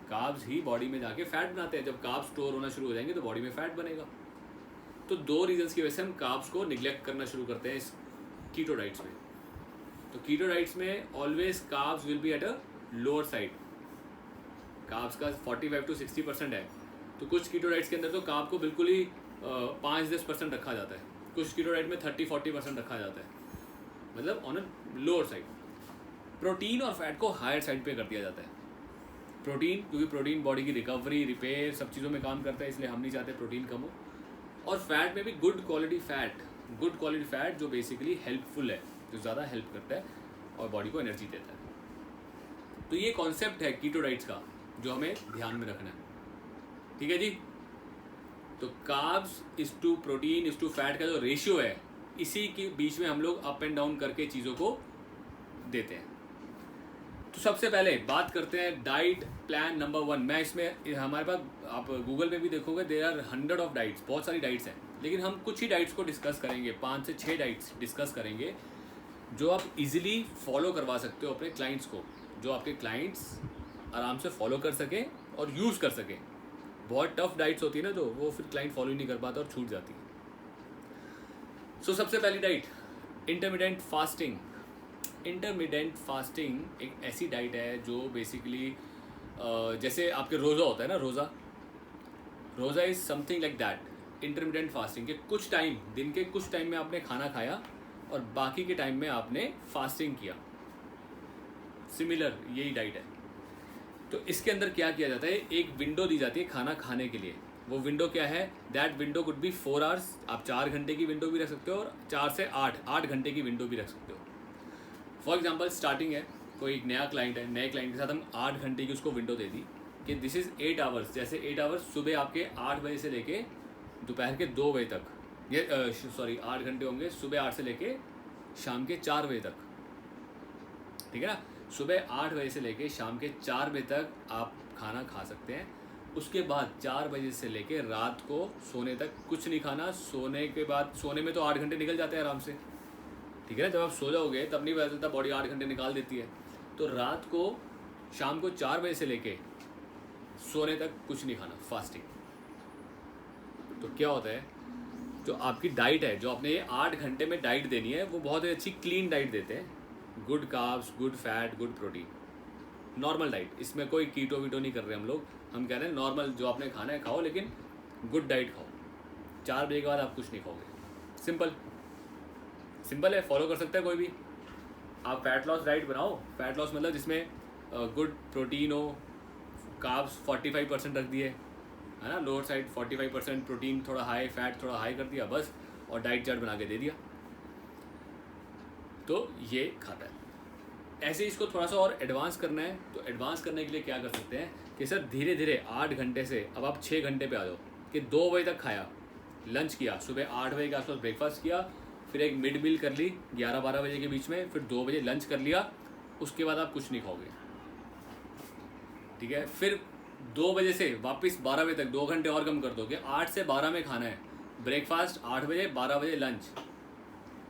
कार्ब्स ही बॉडी में जाके फैट बनाते हैं। जब कार्ब्स स्टोर होना शुरू हो जाएंगे तो बॉडी में फैट बनेगा। तो दो रीजंस की वजह से हम कार्ब्स को निगलेक्ट करना शुरू करते हैं इस कीटो डाइट्स में। तो कीटो डाइट्स में always carbs will be at a lower side. Carbs का 45 to 60% है। तो कुछ कीटो डाइट्स के अंदर तो कार्ब को बिल्कुल ही 5-10% रखा जाता है, कुछ कीटो डाइट में 30-40% रखा जाता है, मतलब on a lower side. Protein और फैट को हायर साइड पे कर दिया जाता है। प्रोटीन, क्योंकि प्रोटीन बॉडी की रिकवरी, रिपेयर, सब चीज़ों में काम करता है, इसलिए हम नहीं चाहते प्रोटीन कम हो। और फैट में भी गुड क्वालिटी फैट जो बेसिकली हेल्पफुल है, जो ज़्यादा हेल्प करता है और बॉडी को एनर्जी देता है। तो ये कॉन्सेप्ट है कीटो डाइट्स का जो हमें ध्यान में रखना है, ठीक है जी। तो carbs is to protein is to fat का जो रेशियो है, इसी के बीच में हम लोग अप एंड डाउन करके चीज़ों को देते हैं। तो सबसे पहले बात करते हैं डाइट प्लान नंबर 1। मैं इसमें हमारे पास आप गूगल पे भी देखोगे देयर आर 100 ऑफ डाइट्स, बहुत सारी डाइट्स हैं, लेकिन हम कुछ ही डाइट्स को डिस्कस करेंगे, 5 से 6 डाइट्स डिस्कस करेंगे जो आप इजीली फॉलो करवा सकते हो अपने क्लाइंट्स को, जो आपके क्लाइंट्स आराम से फॉलो कर सकें और यूज़ कर सकें। बहुत टफ डाइट्स होती है ना, तो वो फिर क्लाइंट फॉलो ही नहीं कर पाता और छूट जाती है। सो सबसे पहली diet intermittent fasting. Intermittent fasting एक ऐसी डाइट है जो बेसिकली जैसे आपके रोज़ा होता है ना, रोज़ा is something like that. Intermittent fasting के कुछ टाइम, दिन के कुछ टाइम में आपने खाना खाया और बाकी के टाइम में आपने फास्टिंग किया, सिमिलर यही डाइट है। तो इसके अंदर क्या किया जाता है, एक विंडो दी जाती है खाना खाने के लिए। वो विंडो क्या है, that window could be 4 hours. आप 4 घंटे की विंडो भी रख सकते हो और 4 से 8 घंटे की विंडो भी रख सकते हो। फॉर एग्जाम्पल स्टार्टिंग है, कोई एक नया क्लाइंट है, नए क्लाइंट के साथ हम 8 घंटे की उसको विंडो दे दी कि दिस इज़ 8 आवर्स। जैसे 8 आवर्स सुबह आपके 8 बजे से लेके दोपहर के 2 बजे तक, ये 8 घंटे होंगे सुबह 8 से लेके शाम के 4 बजे तक, ठीक है ना। सुबह 8 बजे से लेके शाम के 4 बजे तक आप खाना खा सकते हैं। उसके बाद 4 बजे से लेके रात को सोने तक कुछ नहीं खाना। सोने के बाद, सोने में तो 8 घंटे निकल जाते हैं आराम से, ठीक है ना। जब आप सो जाओगे तब नहीं पता चलता, बॉडी 8 घंटे निकाल देती है। तो रात को शाम को 4 बजे से लेके सोने तक कुछ नहीं खाना, फास्टिंग। तो क्या होता है, जो आपकी डाइट है, जो आपने ये 8 घंटे में डाइट देनी है, वो बहुत ही अच्छी क्लीन डाइट देते हैं। Good carbs, good fat, good protein, normal diet. इसमें कोई कीटो वीटो नहीं कर रहे हम लोग। हम कह रहे हैं नॉर्मल जो आपने खाना है खाओ, लेकिन गुड डाइट खाओ। 4 बजे के बाद आप कुछ नहीं खाओगे। सिंपल है, फॉलो कर सकता है कोई भी। आप फैट लॉस डाइट बनाओ। फैट लॉस मतलब जिसमें गुड प्रोटीन हो, कार्ब्स 45% रख दिए, है ना, लोअर साइड 45% प्रोटीन, थोड़ा हाई फैट, थोड़ा हाई कर दिया बस, और डाइट चार्ट बना के दे दिया, तो ये खाता है। ऐसे इसको थोड़ा सा और एडवांस करना है, तो एडवांस करने के लिए क्या कर सकते हैं कि सर धीरे धीरे 8 घंटे से अब आप 6 घंटे पे आ जाओ कि 2 बजे तक खाया, लंच किया, सुबह 8 बजे के आसपास ब्रेकफास्ट किया, फिर एक मिड मील कर ली 11-12 बजे के बीच में, फिर 2 बजे लंच कर लिया, उसके बाद आप कुछ नहीं खाओगे, ठीक है। फिर 2 बजे से वापस 12 बजे तक 2 घंटे और कम कर दोगे, 8 से 12 में खाना है। ब्रेकफास्ट 8 बजे, 12 बजे लंच,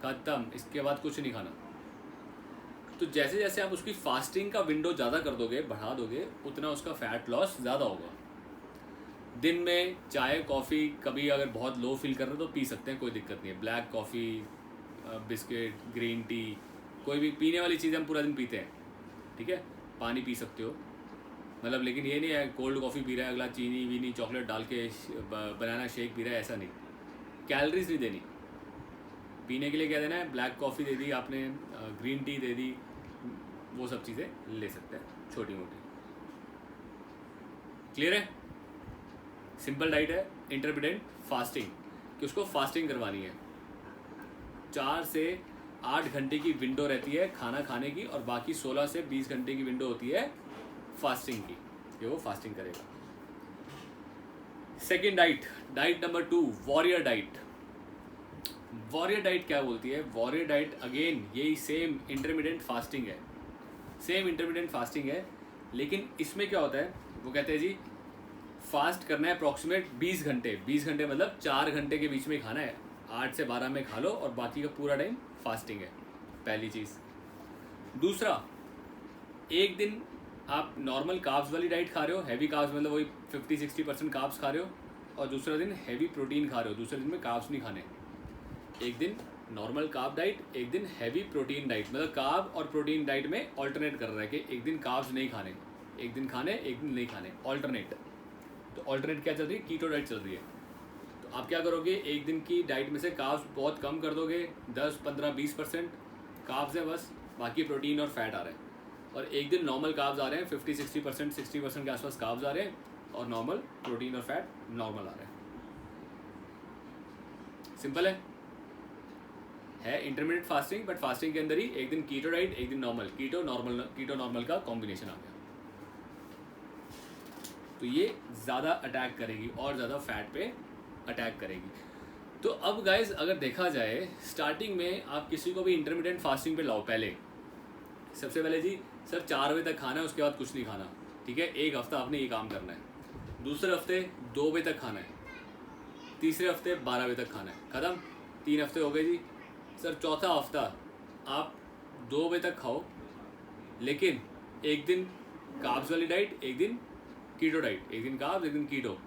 खत्म, इसके बाद कुछ नहीं खाना। तो जैसे जैसे आप उसकी फास्टिंग का विंडो ज़्यादा कर दोगे, बढ़ा दोगे, उतना उसका फैट लॉस ज़्यादा होगा। दिन में चाय कॉफ़ी कभी अगर बहुत लो फील कर रहे हो तो पी सकते हैं, कोई दिक्कत नहीं है। Black coffee, biscuit, green tea, कोई भी पीने वाली चीज़ हम पूरा दिन पीते हैं, ठीक है। पानी पी सकते हो, मतलब, लेकिन ये नहीं है कोल्ड कॉफ़ी पी रहा है अगला, चीनी वीनी चॉकलेट डाल के बनाना शेक पी रहा है, ऐसा नहीं। कैलोरीज नहीं देनी, पीने के लिए क्या देना है, ब्लैक कॉफ़ी दे दी आपने, ग्रीन टी दे दी, वो सब चीज़ें ले सकते हैं छोटी मोटी। क्लियर है। सिंपल डाइट है इंटरमिटेंट फास्टिंग, कि उसको फास्टिंग करवानी है। 4 से 8 घंटे की विंडो रहती है खाना खाने की, और बाकी 16 से 20 घंटे की विंडो होती है फास्टिंग की, ये वो फास्टिंग करेगा। Second diet number 2, warrior diet. Warrior diet क्या बोलती है? वॉरियर डाइट अगेन यही सेम इंटरमीडिएट फास्टिंग है, सेम इंटरमीडिएट फास्टिंग है, लेकिन इसमें क्या होता है, वो कहते हैं जी फास्ट करना है अप्रॉक्सीमेट 20 घंटे। 20 घंटे मतलब 4 घंटे के बीच में खाना है, 8 से 12 में खा लो और बाकी का पूरा टाइम फास्टिंग है, पहली चीज़। दूसरा, एक दिन आप नॉर्मल कार्ब्स वाली डाइट खा रहे हो, हैवी कार्ब्स मतलब वही 50-60% कार्ब्स खा रहे हो, और दूसरा दिन हैवी प्रोटीन खा रहे हो, दूसरे दिन में कार्ब्स नहीं खाने। एक दिन नॉर्मल कार्ब डाइट, एक दिन हैवी प्रोटीन डाइट, मतलब कार्ब और प्रोटीन डाइट में ऑल्टरनेट कर रहा है कि एक दिन कार्ब्स नहीं खाने, एक दिन खाने, एक दिन नहीं खाने, ऑल्टरनेट। तो ऑल्टरनेट क्या चल रही है? कीटो डाइट चल रही है। तो आप क्या करोगे, एक दिन की डाइट में से कार्ब्स बहुत कम कर दोगे, 10-15-20% कार्ब्स है बस, बाकी प्रोटीन और फैट आ रहे हैं। और एक दिन नॉर्मल कार्ब्स आ रहे हैं, 50-60%, 60% के आसपास कार्ब्स आ रहे हैं, और नॉर्मल प्रोटीन और फैट नॉर्मल आ रहे हैं। सिंपल है इंटरमीडिएट फास्टिंग, बट फास्टिंग के अंदर ही एक दिन कीटो डाइट, एक दिन नॉर्मल, कीटो नॉर्मल का कॉम्बिनेशन आ गया। तो ये ज़्यादा अटैक करेगी और ज़्यादा फैट पे अटैक करेगी। तो अब गाइज अगर देखा जाए, स्टार्टिंग में आप किसी को भी इंटरमीडिएट फास्टिंग पे लाओ, पहले सबसे पहले जी सर 4 बजे तक खाना है, उसके बाद कुछ नहीं खाना, ठीक है, एक हफ्ता आपने ये काम करना है। दूसरे हफ्ते 2 बजे तक खाना है, तीसरे हफ्ते 12 बजे तक खाना है, ख़त्म, 3 हफ्ते हो गए जी। सर चौथा हफ्ता आप 2 बजे तक खाओ, लेकिन एक दिन कार्ब्स वाली डाइट, एक दिन कीटो डाइट, एक दिन कार्ब्स, एक दिन कीटो।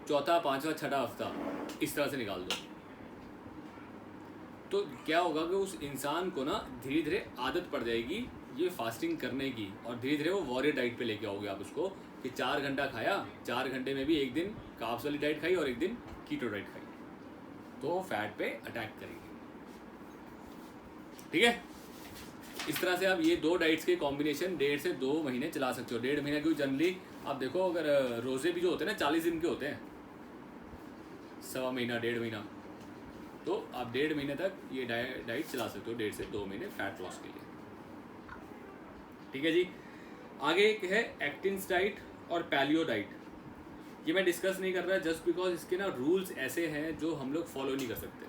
चौथा, पांचवा, छठा हफ्ता इस तरह से निकाल दो। तो क्या होगा कि उस इंसान को ना धीरे धीरे आदत पड़ जाएगी ये फास्टिंग करने की, और धीरे धीरे वो वॉरियर डाइट पे लेके आओगे आप उसको, कि 4 घंटा खाया, 4 घंटे में भी एक दिन कार्ब्स वाली डाइट खाई और एक दिन कीटो डाइट खाई, तो फैट पे अटैक करेगी। ठीक है, इस तरह से आप ये 2 डाइट्स के कॉम्बिनेशन 1.5 से 2 महीने चला सकते हो। 1.5 महीना, क्योंकि जनरली आप देखो अगर रोज़े भी जो होते हैं ना 40 दिन के होते हैं, 1.25 महीना, 1.5 महीना, तो आप 1.5 महीने तक ये डाइट चला सकते हो, 1.5 से 2 महीने फैट लॉस के लिए। ठीक है जी, आगे एक है एक्टिन्स डाइट और पैलियो डाइट। ये मैं डिस्कस नहीं कर रहा जस्ट बिकॉज इसके ना रूल्स ऐसे हैं जो हम लोग फॉलो नहीं कर सकते,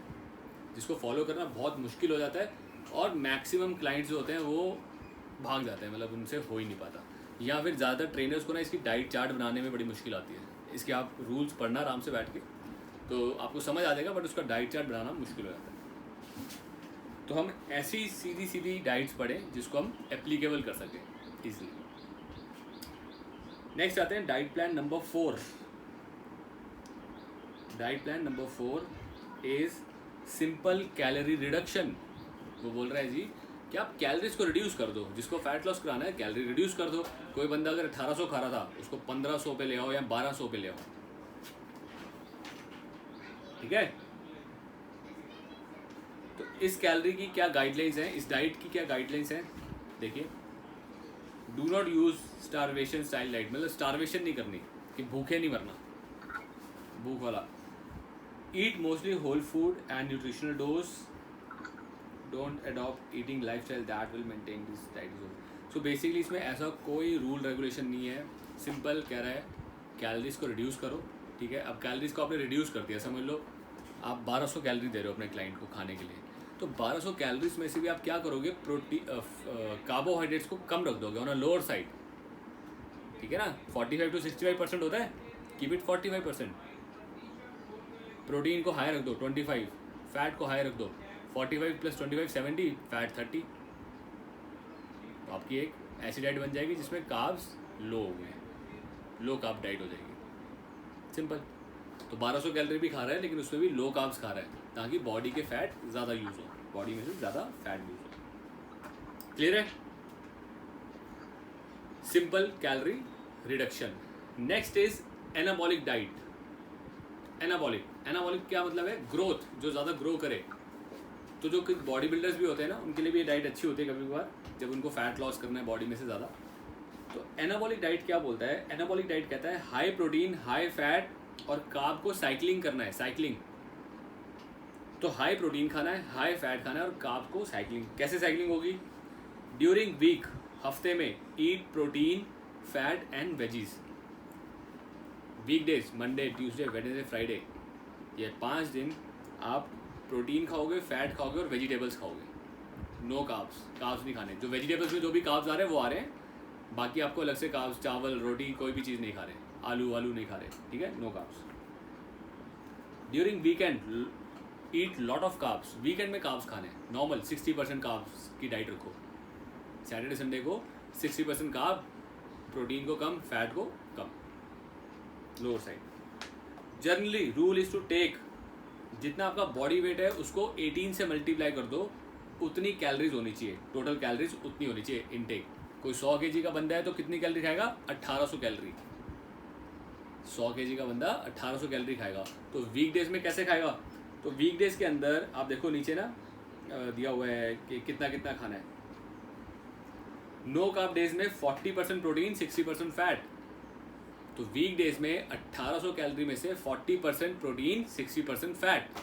जिसको फॉलो करना बहुत मुश्किल हो जाता है, और मैक्सिमम क्लाइंट्स जो होते हैं वो भाग जाते हैं, मतलब उनसे हो ही नहीं पाता, या फिर ज़्यादातर ट्रेनर्स को ना इसकी डाइट चार्ट बनाने में बड़ी मुश्किल आती है। इसके आप रूल्स पढ़ना आराम से बैठ के, तो आपको समझ आ जाएगा, बट उसका डाइट चार्ट बनाना मुश्किल हो जाता है। तो हम ऐसी सीधी सीधी डाइट्स पढ़ें जिसको हम एप्लीकेबल कर सकें ईजिली। नेक्स्ट आते हैं diet plan number 4। Diet plan number 4 is simple calorie reduction. वो बोल रहा है जी कि आप कैलोरीज को रिड्यूस कर दो, जिसको फैट लॉस कराना है कैलोरी रिड्यूस कर दो। कोई बंदा अगर 1800 खा रहा था, उसको 1500 पे ले आओ या 1200 पे ले आओ, ठीक है। तो इस कैलोरी की क्या गाइडलाइंस हैं, इस डाइट की क्या गाइडलाइंस हैं, देखिए। Do not use starvation style diet, मतलब स्टारवेशन नहीं करनी कि भूखे नहीं मरना, भूख वाला। Eat mostly whole food and nutritional dose, don't adopt eating lifestyle that will maintain this diet. So basically इसमें ऐसा कोई रूल रेगुलेशन नहीं है, सिंपल कह रहा है कैलोरीज को रिड्यूस करो, ठीक है। अब कैलोरीज को आपने रिड्यूस कर दिया, समझ लो आप 1200 कैलोरी दे रहे हो अपने क्लाइंट को खाने के लिए, तो 1200 कैलोरीज में से भी आप क्या करोगे, कार्बोहाइड्रेट्स को कम रख दोगे ऑन अ लोअर साइड, ठीक है ना। 45 to 65% होता है, कीप इट 45%। प्रोटीन को हाई रख दो 25, फैट को हाई रख दो 45 + 25 70, फैट 30। तो आपकी एक ऐसी डाइट बन जाएगी जिसमें कार्ब्स लो हो गए, लो कार्ब डाइट हो जाएगी, सिंपल। तो 1200 कैलोरी भी खा रहा है, लेकिन उसमें भी लो कार्ब्स खा रहा है, ताकि बॉडी के फैट ज़्यादा यूज़ हो, बॉडी में से ज़्यादा फैट यूज़ हो। क्लियर है, simple calorie reduction. Next is anabolic diet. Anabolic क्या मतलब है, ग्रोथ, जो ज़्यादा ग्रो करे। तो जो बॉडी बिल्डर्स भी होते हैं ना, उनके लिए भी ये डाइट अच्छी होती है कभी कभार, जब उनको फैट लॉस करना है बॉडी में से ज़्यादा। तो एनाबॉलिक डाइट क्या बोलता है, एनाबॉलिक डाइट कहता है हाई प्रोटीन, हाई फैट और कार्ब को साइकिलिंग करना है, साइकिलिंग। तो हाई प्रोटीन खाना है, हाई फैट खाना है, और कार्ब को साइकिलिंग। कैसे साइकिलिंग होगी? ड्यूरिंग वीक, हफ्ते में eat protein, fat and veggies. Weekdays Monday, Tuesday, Wednesday, Friday, ये 5 दिन आप प्रोटीन खाओगे, फैट खाओगे और वेजिटेबल्स खाओगे। नो कार्ब्स, कार्ब्स नहीं खाने। जो वेजिटेबल्स में जो भी कार्ब्स आ रहे हैं वो आ रहे हैं, बाकी आपको अलग से कार्ब्स, चावल, रोटी, कोई भी चीज़ नहीं खा रहे, आलू नहीं खा रहे, ठीक है, no carbs. During weekend eat lot of carbs. Weekend में कार्ब्स खाने नॉर्मल 60% कार्ब्स की डाइट रखो। सैटरडे संडे को 60% कार्ब, प्रोटीन को कम, फैट को कम, lower side. Generally rule is to take, जितना आपका बॉडी वेट है उसको 18 से मल्टीप्लाई कर दो, उतनी कैलोरीज होनी चाहिए, टोटल कैलोरीज उतनी होनी चाहिए इनटेक। कोई 100 kg का बंदा है तो कितनी कैलोरी खाएगा? 1800 कैलोरी। 100 kg का बंदा 1800 कैलोरी खाएगा। तो वीकडेज में कैसे खाएगा? तो वीकडेज के अंदर आप देखो नीचे ना दिया हुआ है कि कितना कितना खाना है। नो कार्ब डेज में 40% प्रोटीन, 60% फैट। तो वीकडेज में 1800 कैलोरी में से 40% प्रोटीन, 60% फैट,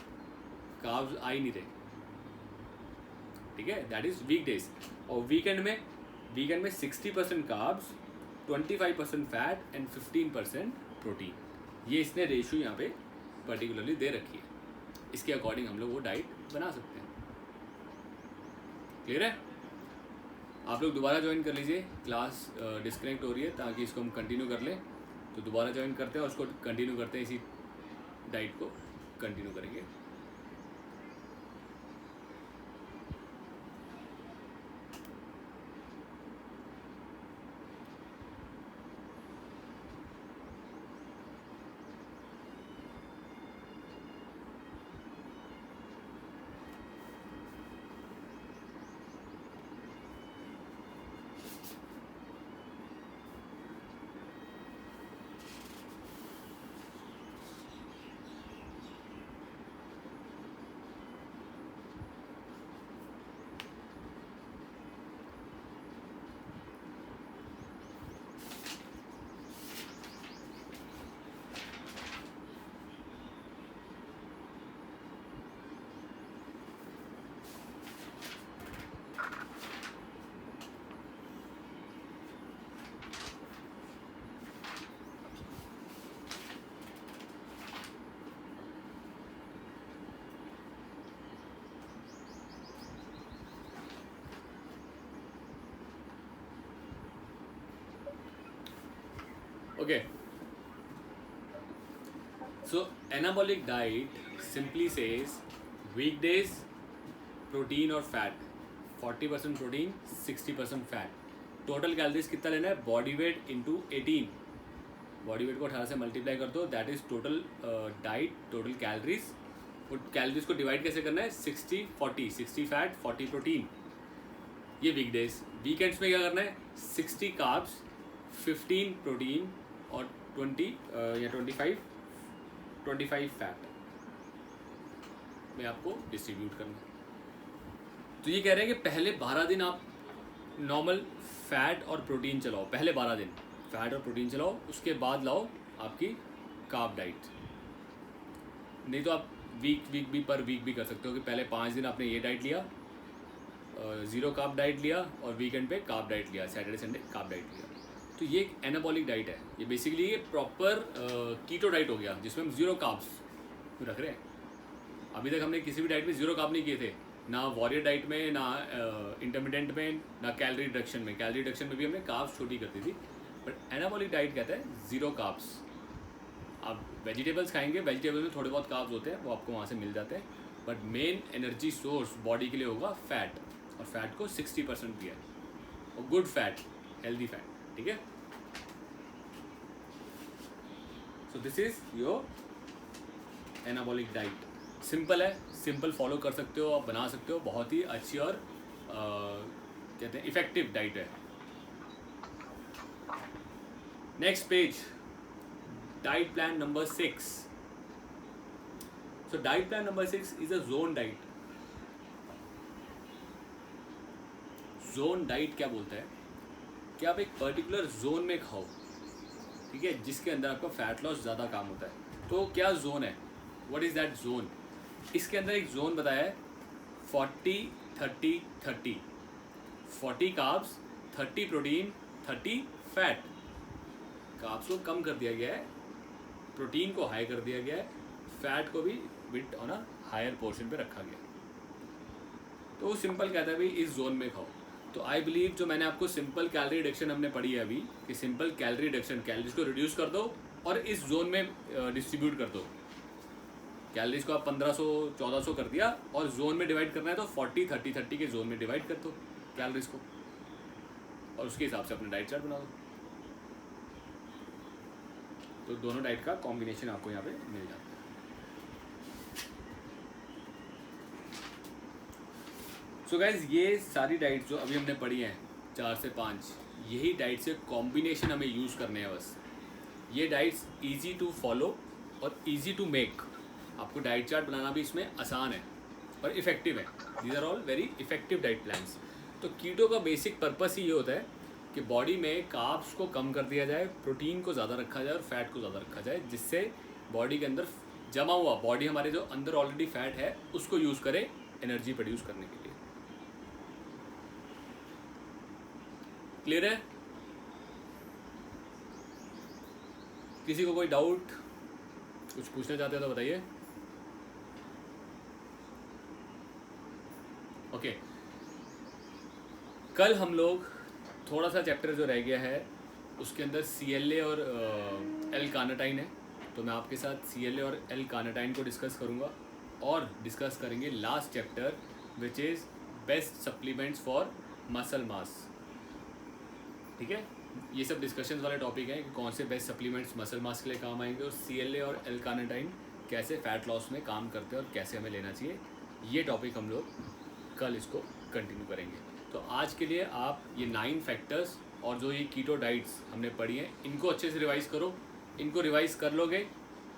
कार्ब्स आ ही नहीं रहे, ठीक है, दैट इज वीकडेज। और वीकेंड में 60% कार्ब्स, 25% फैट एंड 15% प्रोटीन। ये इसने रेशियो यहाँ पे पर्टिकुलरली दे रखी है, इसके अकॉर्डिंग हम लोग वो डाइट बना सकते हैं। क्लियर है? आप लोग दोबारा ज्वाइन कर लीजिए, क्लास डिस्कनेक्ट हो रही है, ताकि इसको हम कंटिन्यू कर लें। तो दोबारा ज्वाइन करते हैं और उसको कंटिन्यू करते हैं, इसी डाइट को कंटिन्यू करेंगे। Okay, so anabolic diet simply says weekdays protein और fat, 40% protein, 60% fat. Total calories कितना लेना है? Body weight into 18। Body weight को 18 से मल्टीप्लाई कर दो, that is total diet, total calories. और कैलोरीज को डिवाइड कैसे करना है? 60-40, 60 फैट, 40 प्रोटीन। ये वीकडेज। वीकेंड्स में क्या करना है? 60 कार्ब्स, 15 प्रोटीन और 20 या 25 फैट में आपको डिस्ट्रीब्यूट करना है। तो ये कह रहे हैं कि पहले 12 दिन आप नॉर्मल फैट और प्रोटीन चलाओ, पहले 12 दिन फैट और प्रोटीन चलाओ, उसके बाद लाओ आपकी कार्ब डाइट। नहीं तो आप वीक भी कर सकते हो कि पहले 5 दिन आपने ये डाइट लिया, 0 कार्ब डाइट लिया, और वीकेंड पे कार्ब डाइट लिया, सैटरडे संडे कार्ब डाइट लिया। तो ये एक एनाबॉलिक डाइट है। ये बेसिकली ये प्रॉपर कीटो डाइट हो गया, जिसमें हम 0 कार्ब्स रख रहे हैं। अभी तक हमने किसी भी डाइट में 0 कार्ब नहीं किए थे, ना वॉरियर डाइट में, ना इंटरमीडिएंट में, ना कैलोरी रिडक्शन में। कैलोरी रिडक्शन में भी हमने कार्ब्स छोटी करती थी, बट एनाबॉलिक डाइट कहता है 0 कार्ब्स। आप वेजिटेबल्स खाएंगे, वेजिटेबल्स में थोड़े बहुत कार्ब्स होते हैं, वो आपको वहाँ से मिल जाते हैं, but main energy source body के लिए होगा फैट, और फैट को 60% दिया है, और गुड फैट, हेल्दी फैट, ठीक है। So this is your anabolic diet. Simple है, सिंपल फॉलो कर सकते हो, आप बना सकते हो, बहुत ही अच्छी और कहते हैं इफेक्टिव डाइट है। Next page, diet plan number 6। So diet plan number 6 is a zone diet. Zone diet क्या बोलता है कि आप एक पर्टिकुलर जोन में खाओ, ठीक है, जिसके अंदर आपका फैट लॉस ज़्यादा काम होता है। तो क्या जोन है? What is that zone? इसके अंदर एक जोन बताया है 40-30-30, 40 कार्ब्स, 30 प्रोटीन, 30 फैट। कार्ब्स को कम कर दिया गया है, प्रोटीन को हाई कर दिया गया है, फैट को भी bit on a higher portion पे रखा गया। तो वो सिंपल कहता है भाई इस जोन में खाओ। तो आई बिलीव जो मैंने आपको सिंपल कैलोरी रिडक्शन हमने पढ़ी है अभी, कि सिंपल कैलोरी रिडक्शन, कैलोरीज को रिड्यूस कर दो और इस जोन में डिस्ट्रीब्यूट कर दो। कैलोरीज को आप 1500-1400 कर दिया और जोन में डिवाइड करना है तो 40-30-30 के जोन में डिवाइड कर दो कैलोरीज को, और उसके हिसाब से अपना डाइट चार्ट बना दो। तो दोनों डाइट का कॉम्बिनेशन आपको यहाँ पे मिल जाता है। सो गाइज ये सारी डाइट जो अभी हमने पढ़ी हैं 4 से 5, यही डाइट से कॉम्बिनेशन हमें यूज़ करने हैं बस। ये डाइट्स इजी टू फॉलो और इजी टू मेक। आपको डाइट चार्ट बनाना भी इसमें आसान है और इफ़ेक्टिव है। These are all very effective diet plans. तो कीटो का बेसिक पर्पस ही ये होता है कि बॉडी में कार्ब्स को कम कर दिया जाए, प्रोटीन को ज़्यादा रखा जाए और फैट को ज़्यादा रखा जाए, जिससे बॉडी के अंदर जमा हुआ, बॉडी हमारे जो अंदर ऑलरेडी फैट है उसको यूज़ करे एनर्जी प्रोड्यूस करने के लिए। क्लियर है? किसी को कोई डाउट, कुछ पूछना चाहते हो तो बताइए। ओके, कल हम लोग थोड़ा सा चैप्टर जो रह गया है उसके अंदर CLA और एल कार्निटाइन है, तो मैं आपके साथ CLA और एल कार्निटाइन को डिस्कस करूँगा और डिस्कस करेंगे last chapter which is best supplements for muscle mass. ठीक है, ये सब डिस्कशंस वाले टॉपिक हैं कि कौन से बेस्ट सप्लीमेंट्स मसल मास के लिए काम आएंगे और CLA और एल कार्निटाइन कैसे फ़ैट लॉस में काम करते हैं और कैसे हमें लेना चाहिए। ये टॉपिक हम लोग कल इसको कंटिन्यू करेंगे। तो आज के लिए आप ये 9 फैक्टर्स और जो ये कीटो डाइट्स हमने पढ़ी हैं इनको अच्छे से रिवाइज़ करो। इनको रिवाइज़ कर लोगे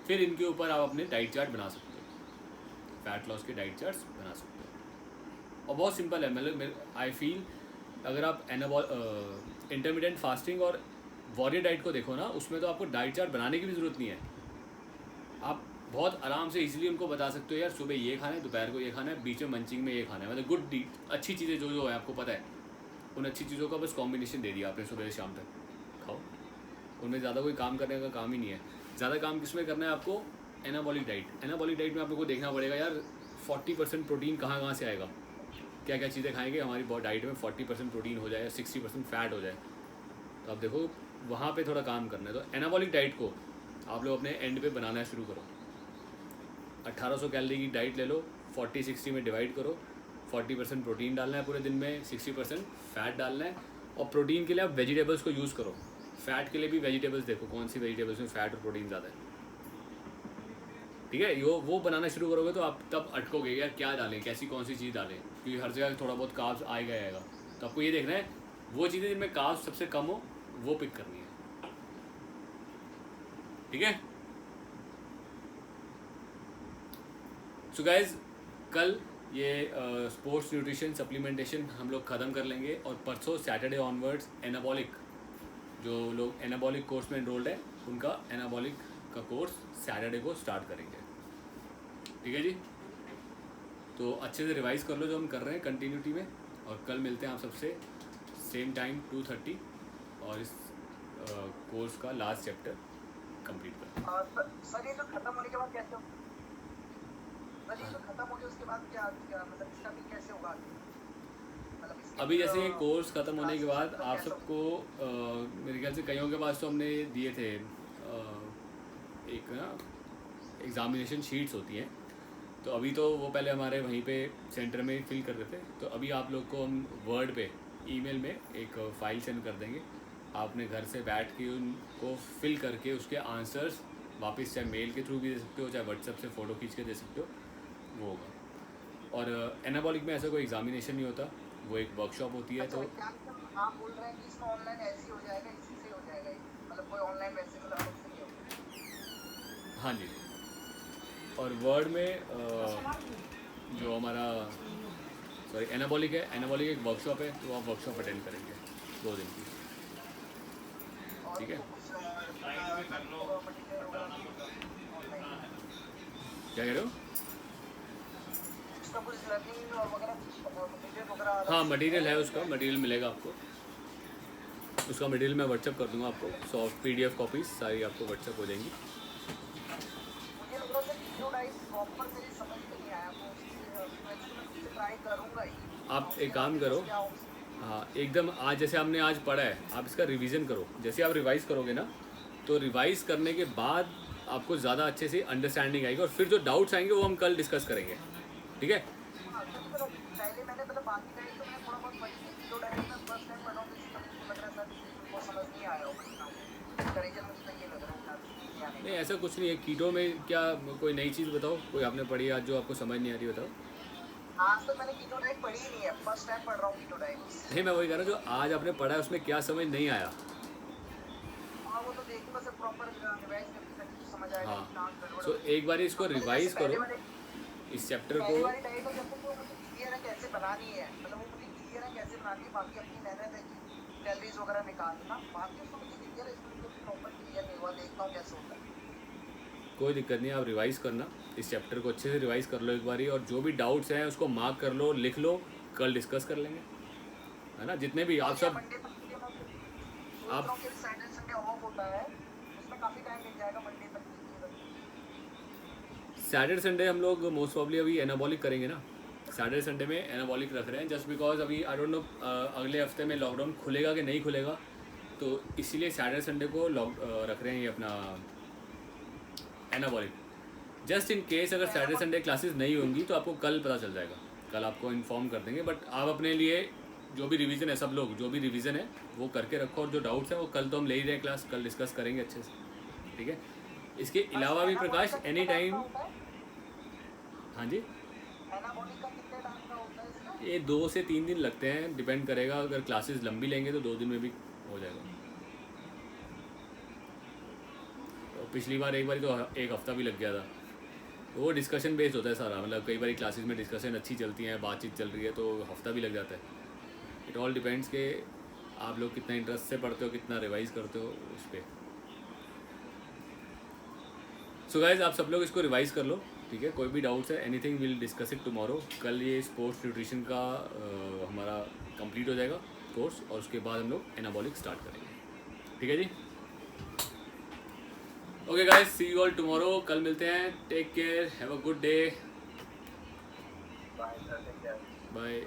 फिर इनके ऊपर आप अपने डाइट चार्ट बना सकते हो, फैट लॉस के डाइट चार्ट्स बना सकते हो। और बहुत सिंपल है, मतलब आई फील अगर आप इंटरमीडिएट फास्टिंग और वॉरियर डाइट को देखो ना, उसमें तो आपको डाइट चार्ट बनाने की भी ज़रूरत नहीं है। आप बहुत आराम से इजीली उनको बता सकते हो यार सुबह ये खाना है, दोपहर को ये खाना है, बीच में मंचिंग में ये खाना है। मतलब गुड अच्छी चीज़ें जो जो है आपको पता है, उन अच्छी चीज़ों का बस कॉम्बिनेशन दे दिया आपने, सुबह से शाम तक खाओ। उनमें ज़्यादा कोई काम करने का काम ही नहीं है। ज़्यादा काम किसमें करना है आपको? Anabolic diet. एनाबॉलिक डाइट में आप लोग को देखना पड़ेगा यार 40% प्रोटीन कहाँ से आएगा, क्या क्या चीज़ें खाएंगे हमारी डाइट में 40% प्रोटीन हो जाए, 60% फैट हो जाए। तो आप देखो वहाँ पे थोड़ा काम करना है। तो एनाबॉलिक डाइट को आप लोग अपने एंड पे बनाना शुरू करो। 1800 कैलोरी की डाइट ले लो, 40-60 में डिवाइड करो, 40% प्रोटीन डालना है पूरे दिन में, 60% फैट डालना है। और प्रोटीन के लिए आप वेजिटेबल्स को यूज़ करो, फैट के लिए भी वेजिटेबल्स देखो कौन सी वेजिटेबल्स में फैट और प्रोटीन ज़्यादा है। ठीक है, वो बनाना शुरू करोगे तो आप तब अटकोगे यार क्या डालें, कैसी कौन सी चीज़ डालें, क्योंकि हर जगह थोड़ा बहुत कार्ब्स आएगा। तो आपको ये देखना है वो चीज़ें जिनमें कार्ब्स सबसे कम हो वो पिक करनी है। ठीक है, सो गाइज कल ये स्पोर्ट्स न्यूट्रिशन सप्लीमेंटेशन हम लोग ख़त्म कर लेंगे और परसों सैटरडे ऑनवर्ड्स एनाबॉलिक, जो लोग एनाबॉलिक कोर्स में एनरोल्ड है उनका एनाबॉलिक का कोर्स सैटरडे को स्टार्ट करेंगे। ठीक है जी, तो अच्छे से रिवाइज़ कर लो जो हम कर रहे हैं कंटिन्यूटी में, और कल मिलते हैं आप सबसे सेम टाइम 2:30 और इस कोर्स का लास्ट चैप्टर कंप्लीट कर। सर ये तो खत्म होने के बाद कैसे हो? सर ये तो खत्म हो गया उसके बाद क्या मतलब इसका भी कैसे होगा? मतलब अभी जैसे ये कोर्स ख़त्म होने के बाद आप सबको मेरे ख्याल से कईयों के पास तो हमने दिए थे एक ना एग्ज़ामिनेशन शीट्स होती हैं, तो अभी तो वो पहले हमारे वहीं पे सेंटर में फिल कर रहे थे, तो अभी आप लोग को हम वर्ड पे ईमेल में एक फ़ाइल सेंड कर देंगे। आपने घर से बैठ के उनको फिल करके उसके आंसर्स वापस चाहे मेल के थ्रू भी दे सकते हो, चाहे व्हाट्सएप से फ़ोटो खींच के दे सकते हो, वो होगा। और एनाबॉलिक में ऐसा कोई एग्ज़ामिनेशन नहीं होता, वो एक वर्कशॉप होती है। तो आप बोल रहे हैं कि इसमें ऑनलाइन ऐसे ही हो जाएगा, इसी से हो जाएगा, मतलब कोई ऑनलाइन वैसे मतलब अलग से नहीं होगा? हाँ जी, और वर्ड में जो हमारा एनाबॉलिक है, एनाबॉलिक एक वर्कशॉप है, तो आप वर्कशॉप अटेंड करेंगे 2 दिन की। ठीक है, क्या कह रहे हो? सेल्फ लर्निंग और वगैरह मटेरियल वगैरह? हाँ मटेरियल है, उसका मटेरियल मिलेगा आपको, उसका मटेरियल मैं व्हाट्सअप कर दूंगा आपको, सॉफ्ट PDF कॉपीज सारी आपको व्हाट्सअप हो जाएंगी। मुझे लग रहा है वीडियो डाइस प्रॉपर मेरी समझ में नहीं आया, मैं ट्राई करूंगा ही। आप एक काम करो, हाँ एकदम आज जैसे आपने आज पढ़ा है आप इसका रिवीजन करो। जैसे आप रिवाइज़ करोगे ना तो रिवाइज़ करने के बाद आपको ज़्यादा अच्छे से अंडरस्टैंडिंग आएगी, और फिर जो डाउट्स आएंगे वो हम कल डिस्कस करेंगे, ठीक है? पहले मैंने मतलब बाकी टाइम तो मैंने थोड़ा बहुत पढ़ी थी, वीडियो डाइस में फर्स्ट टाइम पढ़ा हूँ तो इसका मुझे लग रहा है सर वो समझ नहीं आया होगा, करेक्शन मुझे तो ये लग रहा है। नहीं ऐसा कुछ नहीं है। कीटो में क्या कोई नई चीज़ बताओ, कोई आपने पढ़ी आज जो आपको समझ नहीं आ रही बताओ। आज तक मैंने कीटो डाइट पढ़ी ही नहीं है, फर्स्ट टाइम पढ़ रहा हूँ कीटो डाइट। नहीं मैं वही कह रहा हूँ, जो आज आपने पढ़ा है उसमें क्या समझ नहीं आया? हाँ वो तो देखूंगा सर, प्रॉपर रिवाइज करके फिर समझ आएगा। हाँ सो एक बार इसको रिवाइज करो, इस चैप्टर को। पहली वाली डाइट जब तक वो मुझे क्लियर है कैसे बनानी है, मतलब वो मुझे क्लियर है कैसे बनानी है, बाकी अपनी मेहनत है कि कैलोरीज वगैरह निकालना, बाकी उसको मुझे क्लियर है, इसमें मुझे प्रॉपर क्लियर नहीं हुआ, देखता हूँ कैसे होता है। कोई दिक्कत नहीं, आप रिवाइज करना, इस चैप्टर को अच्छे से रिवाइज कर लो एक बारी, और जो भी डाउट्स हैं उसको मार्क कर लो, लिख लो, कल डिस्कस कर लेंगे, है ना? जितने भी आप सब आप सैटरडे संडे ऑफ होता है, उसमें काफी टाइम मिल जाएगा मंडे तक। सैटरडे संडे हम लोग मोस्ट प्रॉब्ली अभी एनाबॉलिक करेंगे ना, सैटरडे संडे में एनाबॉलिक रख रहे हैं जस्ट बिकॉज अभी आई डोंट नो अगले हफ्ते में लॉकडाउन खुलेगा कि नहीं खुलेगा, तो इसीलिए सैटरडे संडे को रख रहे हैं ये अपना एनाबॉलिक। जस्ट इन केस अगर सैटरडे संडे क्लासेस नहीं होंगी तो आपको कल पता चल जाएगा, कल आपको इन्फॉर्म कर देंगे। बट आप अपने लिए जो भी रिवीजन है, सब लोग जो भी रिवीजन है वो करके रखो, और जो डाउट्स है वो कल तो हम ले ही रहे हैं क्लास, कल डिस्कस करेंगे अच्छे से, ठीक है? इसके अलावा भी प्रकाश एनी टाइम। हाँ जी, ये 2 से 3 दिन लगते हैं, डिपेंड करेगा, अगर क्लासेस लंबी लेंगे तो 2 दिन में भी हो जाएगा। तो पिछली बार एक बार तो 1 हफ्ता भी लग गया था, तो वो डिस्कशन बेस्ड होता है सारा, मतलब कई बार क्लासेस में डिस्कशन अच्छी चलती है, बातचीत चल रही है तो हफ्ता भी लग जाता है। इट ऑल डिपेंड्स के आप लोग कितना इंटरेस्ट से पढ़ते हो, कितना रिवाइज करते हो उस पर। सो गाइज आप सब लोग इसको रिवाइज कर लो, ठीक है? कोई भी डाउट्स है anything will discuss it tomorrow. कल ये स्पोर्ट्स न्यूट्रिशन का हमारा कंप्लीट हो जाएगा कोर्स, और उसके बाद हम लोग एनाबॉलिक स्टार्ट करेंगे, ठीक है जी? Okay guys, see you all tomorrow, कल मिलते हैं, take care, have a good day, bye.